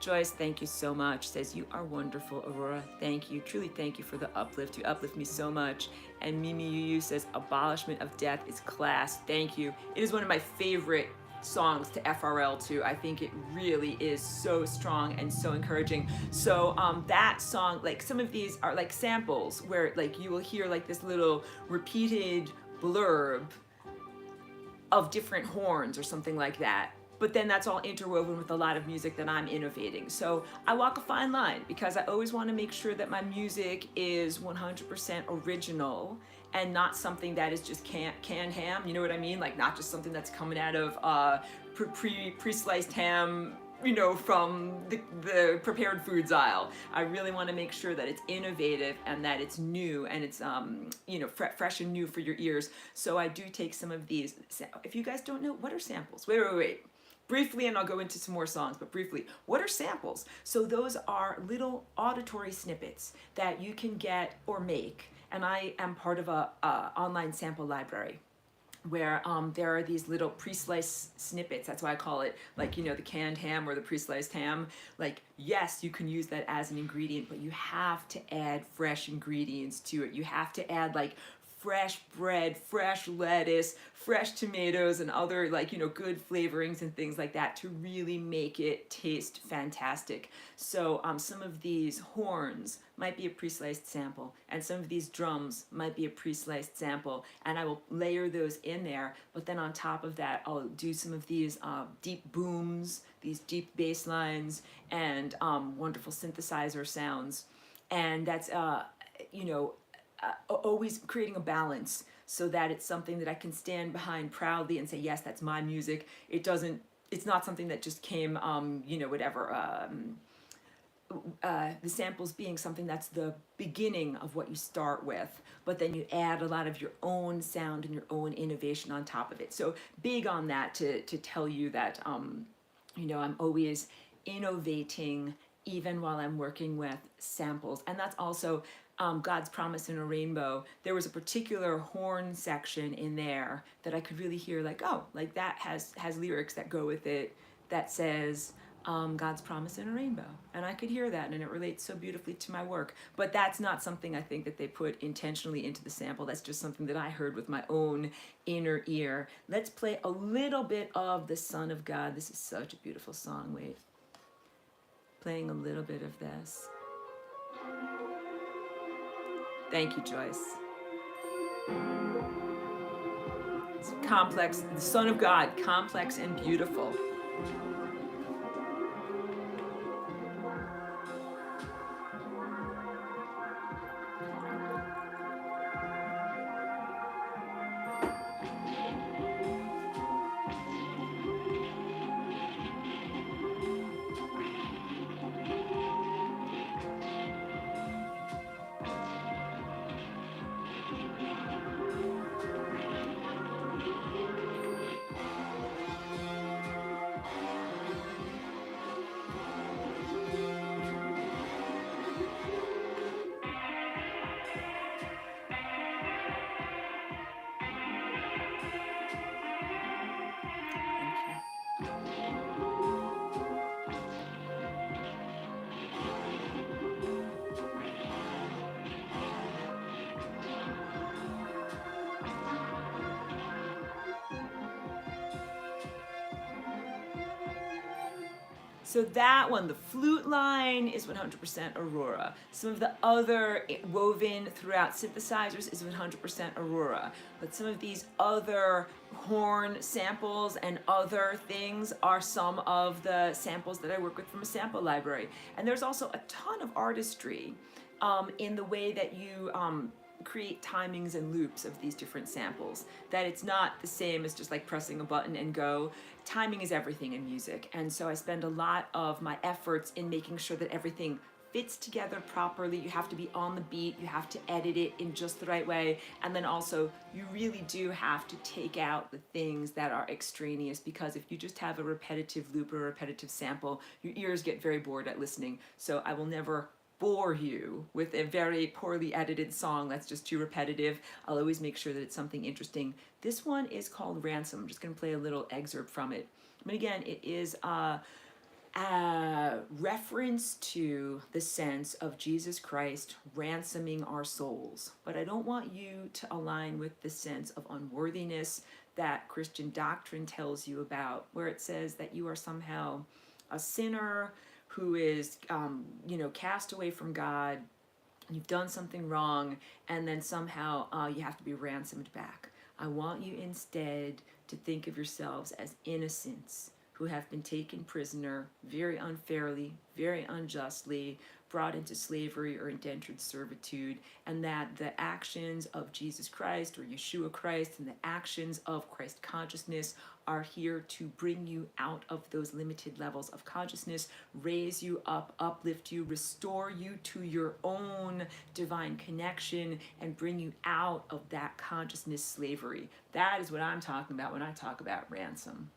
Joyce, thank you so much. Says, you are wonderful. Aurora, thank you. Truly thank you for the uplift. You uplift me so much. And Mimi Yu says, Abolishment of Death is class. Thank you. It is one of my favorite songs to FRL to. I think it really is so strong and so encouraging. So that song, like some of these are like samples where like you will hear like this little repeated blurb of different horns or something like that. But then that's all interwoven with a lot of music that I'm innovating. So I walk a fine line because I always want to make sure that my music is 100% original and not something that is just canned ham. You know what I mean? Like not just something that's coming out of pre-sliced ham, you know, from the prepared foods aisle. I really want to make sure that it's innovative and that it's new and it's you know, fresh and new for your ears. So I do take some of these. If you guys don't know, what are samples? Wait. Briefly, and I'll go into some more songs, but briefly, what are samples? So those are little auditory snippets that you can get or make. And I am part of a online sample library where there are these little pre-sliced snippets. That's why I call it, like, you know, the canned ham or the pre-sliced ham. Like, yes, you can use that as an ingredient, but you have to add fresh ingredients to it. You have to add like fresh bread, fresh lettuce, fresh tomatoes, and other, like, you know, good flavorings and things like that to really make it taste fantastic. So some of these horns might be a pre-sliced sample, and some of these drums might be a pre-sliced sample, and I will layer those in there. But then on top of that, I'll do some of these deep booms, these deep bass lines, and wonderful synthesizer sounds. And that's, you know, always creating a balance so that it's something that I can stand behind proudly and say, yes, that's my music. It's not something that just came, you know, whatever, the samples being something that's the beginning of what you start with, but then you add a lot of your own sound and your own innovation on top of it. So big on that to tell you that, you know, I'm always innovating even while I'm working with samples. And that's also God's Promise in a Rainbow. There was a particular horn section in there that I could really hear, like, oh, like that has lyrics that go with it that says, God's Promise in a Rainbow. And I could hear that, and it relates so beautifully to my work. But that's not something I think that they put intentionally into the sample. That's just something that I heard with my own inner ear. Let's play a little bit of The Son of God. This is such a beautiful song. Wait. Playing a little bit of this. Thank you, Joyce. It's complex. The Son of God, complex and beautiful. So that one, the flute line is 100% Aurora. Some of the other woven throughout synthesizers is 100% Aurora. But some of these other horn samples and other things are some of the samples that I work with from a sample library. And there's also a ton of artistry in the way that you create timings and loops of these different samples, that it's not the same as just like pressing a button and go. Timing is everything in music, and so I spend a lot of my efforts in making sure that everything fits together properly. You have to be on the beat, you have to edit it in just the right way, and then also you really do have to take out the things that are extraneous, because if you just have a repetitive loop or a repetitive sample, your ears get very bored at listening. So I will never bore you with a very poorly edited song that's just too repetitive. I'll always make sure that it's something interesting. This one is called Ransom. I'm just going to play a little excerpt from it. But again, it is a reference to the sense of Jesus Christ ransoming our souls. But I don't want you to align with the sense of unworthiness that Christian doctrine tells you about, where it says that you are somehow a sinner who is, cast away from God, you've done something wrong, and then somehow you have to be ransomed back. I want you instead to think of yourselves as innocents who have been taken prisoner very unfairly, very unjustly, brought into slavery or indentured servitude, and that the actions of Jesus Christ or Yeshua Christ and the actions of Christ consciousness are here to bring you out of those limited levels of consciousness, raise you up, uplift you, restore you to your own divine connection, and bring you out of that consciousness slavery. That is what I'm talking about when I talk about ransom.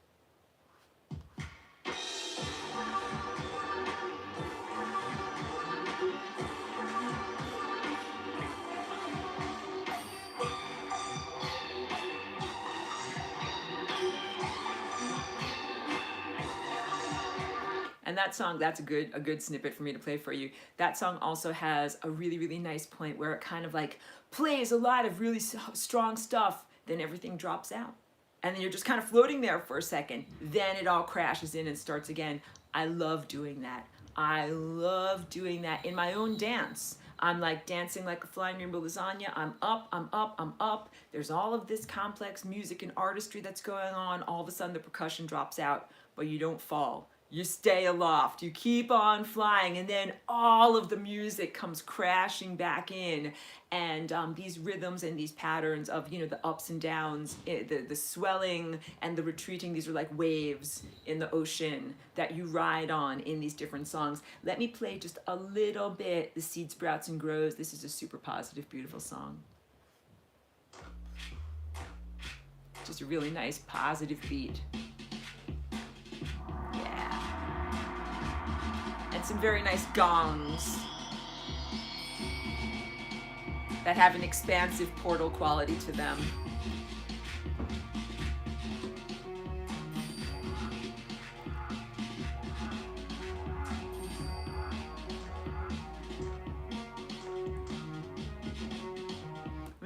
And that song, that's a good snippet for me to play for you. That song also has a really, really nice point where it kind of like plays a lot of really strong stuff, then everything drops out. And then you're just kind of floating there for a second. Then it all crashes in and starts again. I love doing that. I love doing that in my own dance. I'm like dancing like a flying rainbow lasagna. I'm up, I'm up, I'm up. There's all of this complex music and artistry that's going on. All of a sudden the percussion drops out, but you don't fall. You stay aloft, you keep on flying, and then all of the music comes crashing back in, and these rhythms and these patterns of, the ups and downs, the swelling and the retreating, these are like waves in the ocean that you ride on in these different songs. Let me play just a little bit, The Seed Sprouts and Grows. This is a super positive, beautiful song. Just a really nice, positive beat. And some very nice gongs that have an expansive portal quality to them.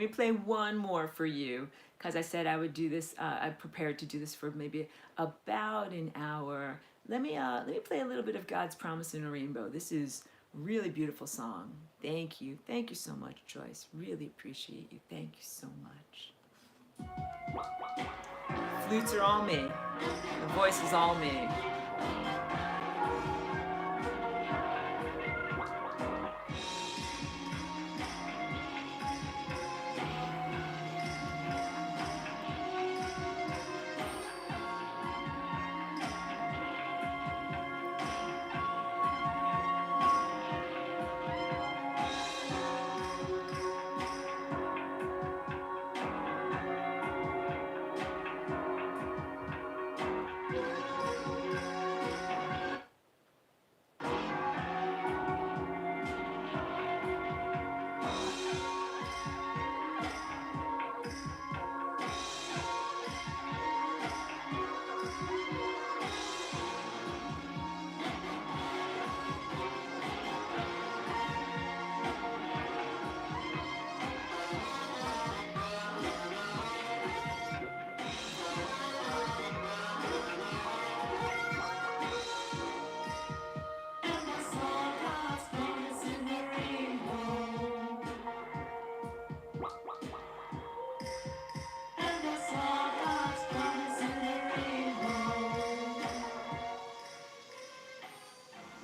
me play one more for you, because I said I would do this. I prepared to do this for maybe about an hour. Let me play a little bit of God's Promise in a Rainbow. This is a really beautiful song. Thank you so much, Joyce. Really appreciate you. Thank you so much. Flutes are all me. The voice is all me.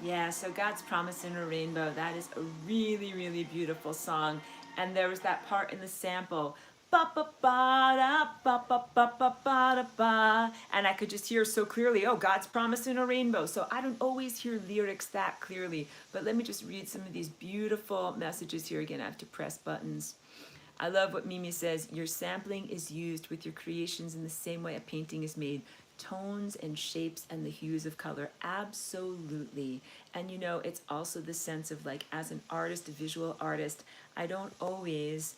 Yeah, so God's Promise in a Rainbow, that is a really, really beautiful song. And there was that part in the sample, ba ba ba da ba ba ba ba ba da ba, and I could just hear so clearly, oh, God's Promise in a Rainbow. So I don't always hear lyrics that clearly, but let me just read some of these beautiful messages here again. I have to press buttons. I love what Mimi says, your sampling is used with your creations in the same way a painting is made. Tones and shapes and the hues of color, absolutely. And you know, it's also the sense of like, as an artist, a visual artist, I don't always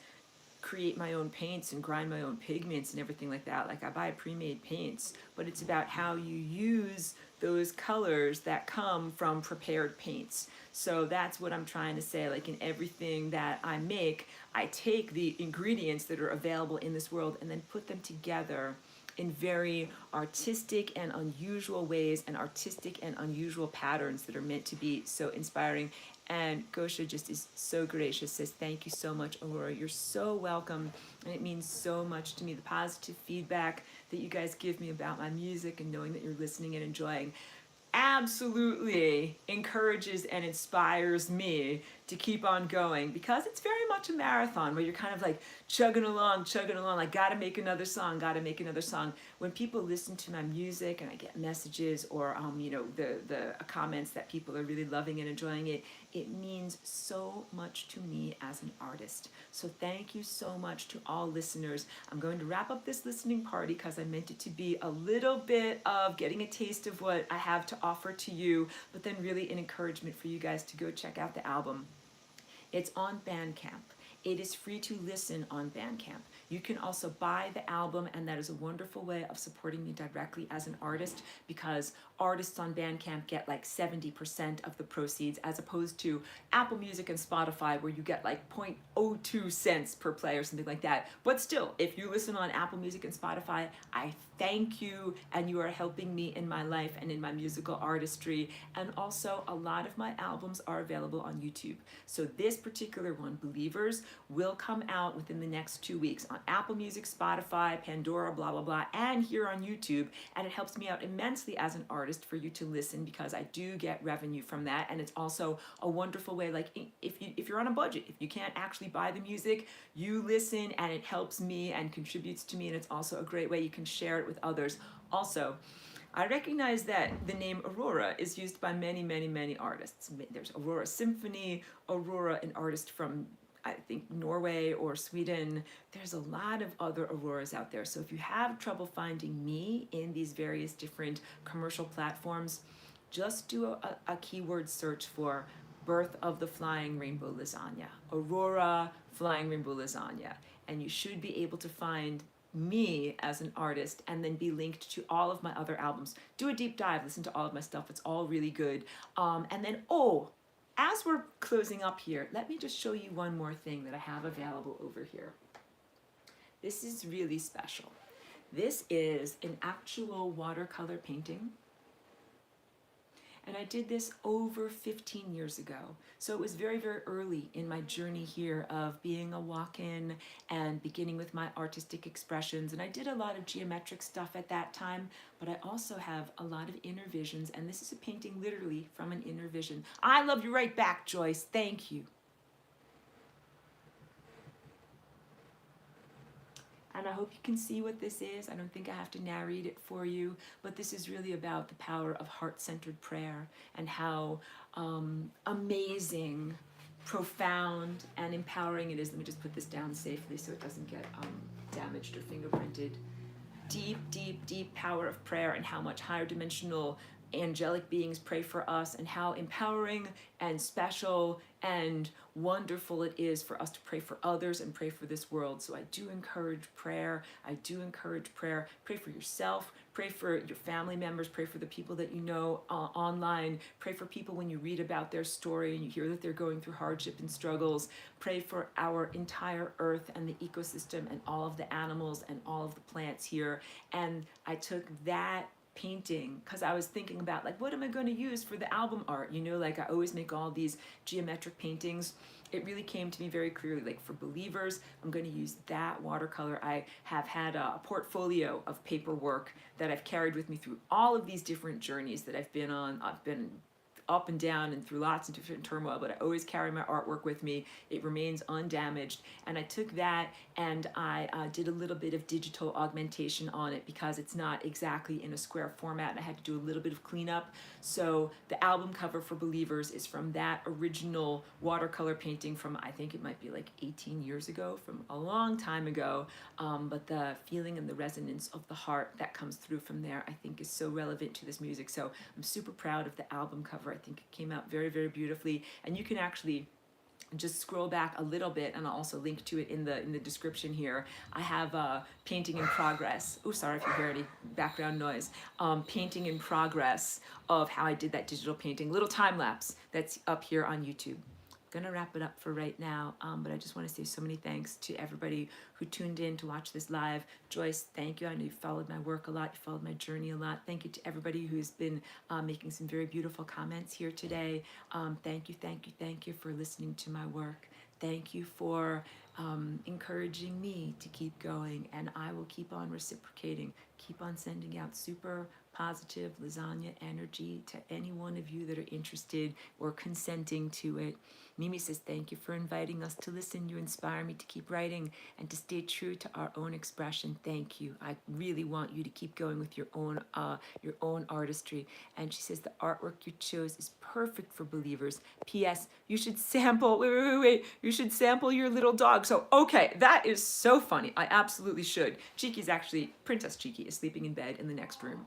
create my own paints and grind my own pigments and everything like that. Like I buy pre-made paints, but it's about how you use those colors that come from prepared paints. So that's what I'm trying to say. Like in everything that I make, I take the ingredients that are available in this world and then put them together in very artistic and unusual ways and artistic and unusual patterns that are meant to be so inspiring. And Gosha just is so gracious, says, thank you so much, Aurora. You're so welcome. And it means so much to me, the positive feedback that you guys give me about my music and knowing that you're listening and enjoying absolutely encourages and inspires me to keep on going, because it's very much a marathon where you're kind of like chugging along, like gotta make another song. When people listen to my music and I get messages or the comments that people are really loving and enjoying it, it means so much to me as an artist. So thank you so much to all listeners. I'm going to wrap up this listening party because I meant it to be a little bit of getting a taste of what I have to offer to you, but then really an encouragement for you guys to go check out the album. It's on Bandcamp. It is free to listen on Bandcamp. You can also buy the album, and that is a wonderful way of supporting me directly as an artist, because artists on Bandcamp get like 70% of the proceeds, as opposed to Apple Music and Spotify where you get like 0.02 cents per play or something like that. But still, if you listen on Apple Music and Spotify, I thank you, and you are helping me in my life and in my musical artistry. And also, a lot of my albums are available on YouTube. So this particular one, Believers, will come out within the next 2 weeks on Apple Music, Spotify, Pandora, blah, blah, blah, and here on YouTube. And it helps me out immensely as an artist for you to listen, because I do get revenue from that. And it's also a wonderful way, like if you're on a budget, if you can't actually buy the music, you listen and it helps me and contributes to me. And it's also a great way you can share it with others. Also, I recognize that the name Aurora is used by many, many, many artists. There's Aurora Symphony, Aurora, an artist from, I think, Norway or Sweden. There's a lot of other Auroras out there. So if you have trouble finding me in these various different commercial platforms, just do a keyword search for Birth of the Flying Rainbow Lasagna, Aurora Flying Rainbow Lasagna, and you should be able to find me as an artist and then be linked to all of my other albums. Do a deep dive, listen to all of my stuff. It's all really good. And then, as we're closing up here, let me just show you one more thing that I have available over here. This is really special. This is an actual watercolor painting. And I did this over 15 years ago. So it was very, very early in my journey here of being a walk-in and beginning with my artistic expressions. And I did a lot of geometric stuff at that time, but I also have a lot of inner visions. And this is a painting literally from an inner vision. I love you right back, Joyce. Thank you. And I hope you can see what this is. I don't think I have to narrate it for you, but this is really about the power of heart-centered prayer and how amazing, profound, and empowering it is. Let me just put this down safely so it doesn't get damaged or fingerprinted. Deep, deep, deep power of prayer, and how much higher dimensional angelic beings pray for us, and how empowering and special and wonderful it is for us to pray for others and pray for this world. So I do encourage prayer. I do encourage prayer. Pray for yourself. Pray for your family members. Pray for the people that you know online. Pray for people when you read about their story and you hear that they're going through hardship and struggles. Pray for our entire earth and the ecosystem and all of the animals and all of the plants here. And I took that painting because I was thinking about, like, what am I going to use for the album art? You know, like, I always make all these geometric paintings. It really came to me very clearly, like, for believers, I'm going to use that watercolor. I have had a portfolio of paperwork that I've carried with me through all of these different journeys that I've been on. I've been up and down and through lots of different turmoil, but I always carry my artwork with me. It remains undamaged. And I took that and I did a little bit of digital augmentation on it because it's not exactly in a square format. I had to do a little bit of cleanup. So the album cover for Believers is from that original watercolor painting from, I think it might be like 18 years ago, from a long time ago. But the feeling and the resonance of the heart that comes through from there, I think, is so relevant to this music. So I'm super proud of the album cover. I think it came out very, very beautifully. And you can actually just scroll back a little bit, and I'll also link to it in the description here. I have a painting in progress. Oh, sorry if you hear any background noise. Painting in progress of how I did that digital painting. Little time lapse that's up here on YouTube. Gonna wrap it up for right now, but I just want to say so many thanks to everybody who tuned in to watch this live. Joyce, thank you. I know you followed my work a lot, you followed my journey a lot. Thank you to everybody who's been making some very beautiful comments here today. Thank you, thank you, thank you for listening to my work. Thank you for encouraging me to keep going, and I will keep on reciprocating, keep on sending out super positive lasagna energy to any one of you that are interested or consenting to it. Mimi says, thank you for inviting us to listen. You inspire me to keep writing and to stay true to our own expression. Thank you. I really want you to keep going with your own artistry. And she says, the artwork you chose is perfect for Believers. P.S. You should sample, wait. You should sample your little dog. So, okay, that is so funny. I absolutely should. Cheeky's actually, Princess Cheeky is sleeping in bed in the next room.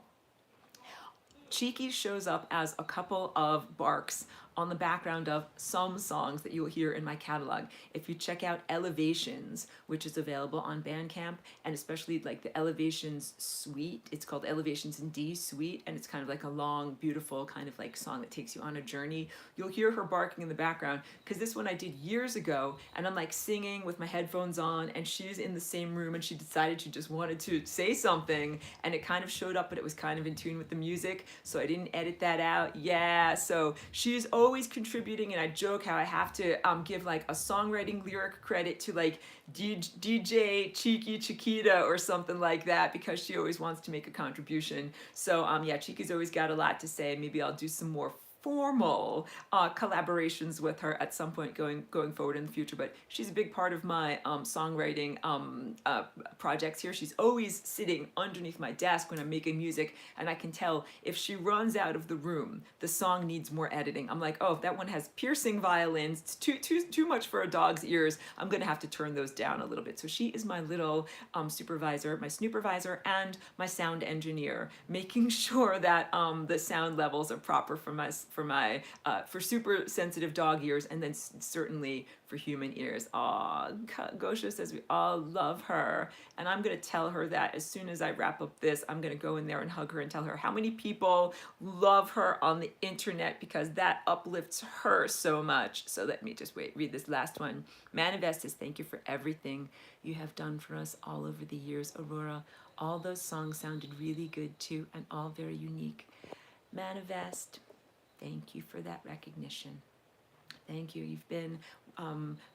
Cheeky shows up as a couple of barks on the background of some songs that you'll hear in my catalog. If you check out Elevations, which is available on Bandcamp, and especially like the Elevations suite, it's called Elevations in D suite, and it's kind of like a long, beautiful kind of like song that takes you on a journey. You'll hear her barking in the background, because this one I did years ago, and I'm like singing with my headphones on, and she's in the same room, and she decided she just wanted to say something, and it kind of showed up, but it was kind of in tune with the music, so I didn't edit that out. Yeah, so she's always contributing, and I joke how I have to give like a songwriting lyric credit to like DJ Cheeky Chiquita or something like that, because she always wants to make a contribution. So yeah, Cheeky's always got a lot to say. Maybe I'll do some more formal collaborations with her at some point going forward in the future, but she's a big part of my songwriting projects here. She's always sitting underneath my desk when I'm making music, and I can tell if she runs out of the room, the song needs more editing. I'm like, oh, if that one has piercing violins, it's too much for a dog's ears, I'm gonna have to turn those down a little bit. So she is my little supervisor, my snooppervisor, and my sound engineer, making sure that the sound levels are proper for for super sensitive dog ears, and then certainly for human ears. Aw, Gosha says we all love her, and I'm gonna tell her that as soon as I wrap up this. I'm gonna go in there and hug her and tell her how many people love her on the internet, because that uplifts her so much. So let me just read this last one. Manifest says, thank you for everything you have done for us all over the years, Aurora. All those songs sounded really good too, and all very unique. Manifest, thank you for that recognition. Thank you. You've been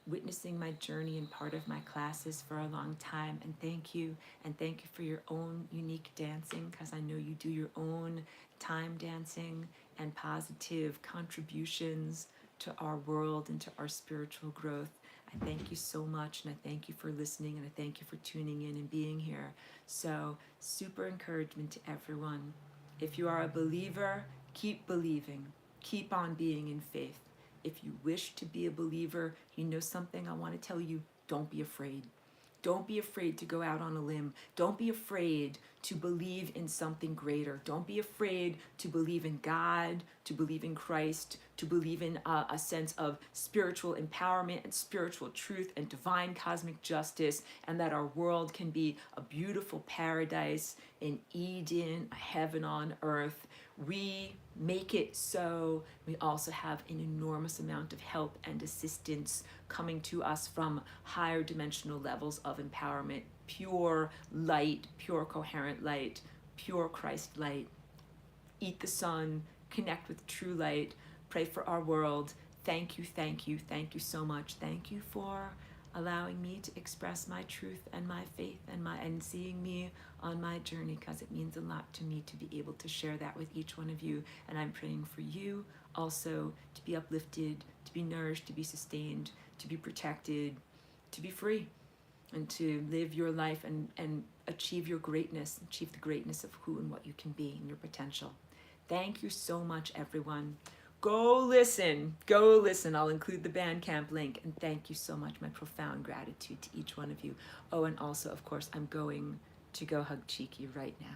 witnessing my journey and part of my classes for a long time, and thank you. And thank you for your own unique dancing, because I know you do your own time dancing and positive contributions to our world and to our spiritual growth. I thank you so much, and I thank you for listening, and I thank you for tuning in and being here. So, super encouragement to everyone. If you are a believer, keep believing. Keep on being in faith. If you wish to be a believer, you know something I want to tell you, don't be afraid. Don't be afraid to go out on a limb. Don't be afraid to believe in something greater. Don't be afraid to believe in God, to believe in Christ, to believe in a sense of spiritual empowerment and spiritual truth and divine cosmic justice, and that our world can be a beautiful paradise, an Eden, a heaven on earth. We make it so. We also have an enormous amount of help and assistance coming to us from higher dimensional levels of empowerment, pure light, pure coherent light, pure Christ light. Eat the sun, connect with true light, pray for our world. Thank you, thank you, thank you so much. Thank you for allowing me to express my truth and my faith and seeing me on my journey, because it means a lot to me to be able to share that with each one of you. And I'm praying for you also to be uplifted, to be nourished, to be sustained, to be protected, to be free, and to live your life and achieve your greatness, achieve the greatness of who and what you can be and your potential. Thank you so much, everyone. Go listen. I'll include the Bandcamp link. And thank you so much. My profound gratitude to each one of you. Oh, and also, of course, I'm going to go hug Cheeky right now.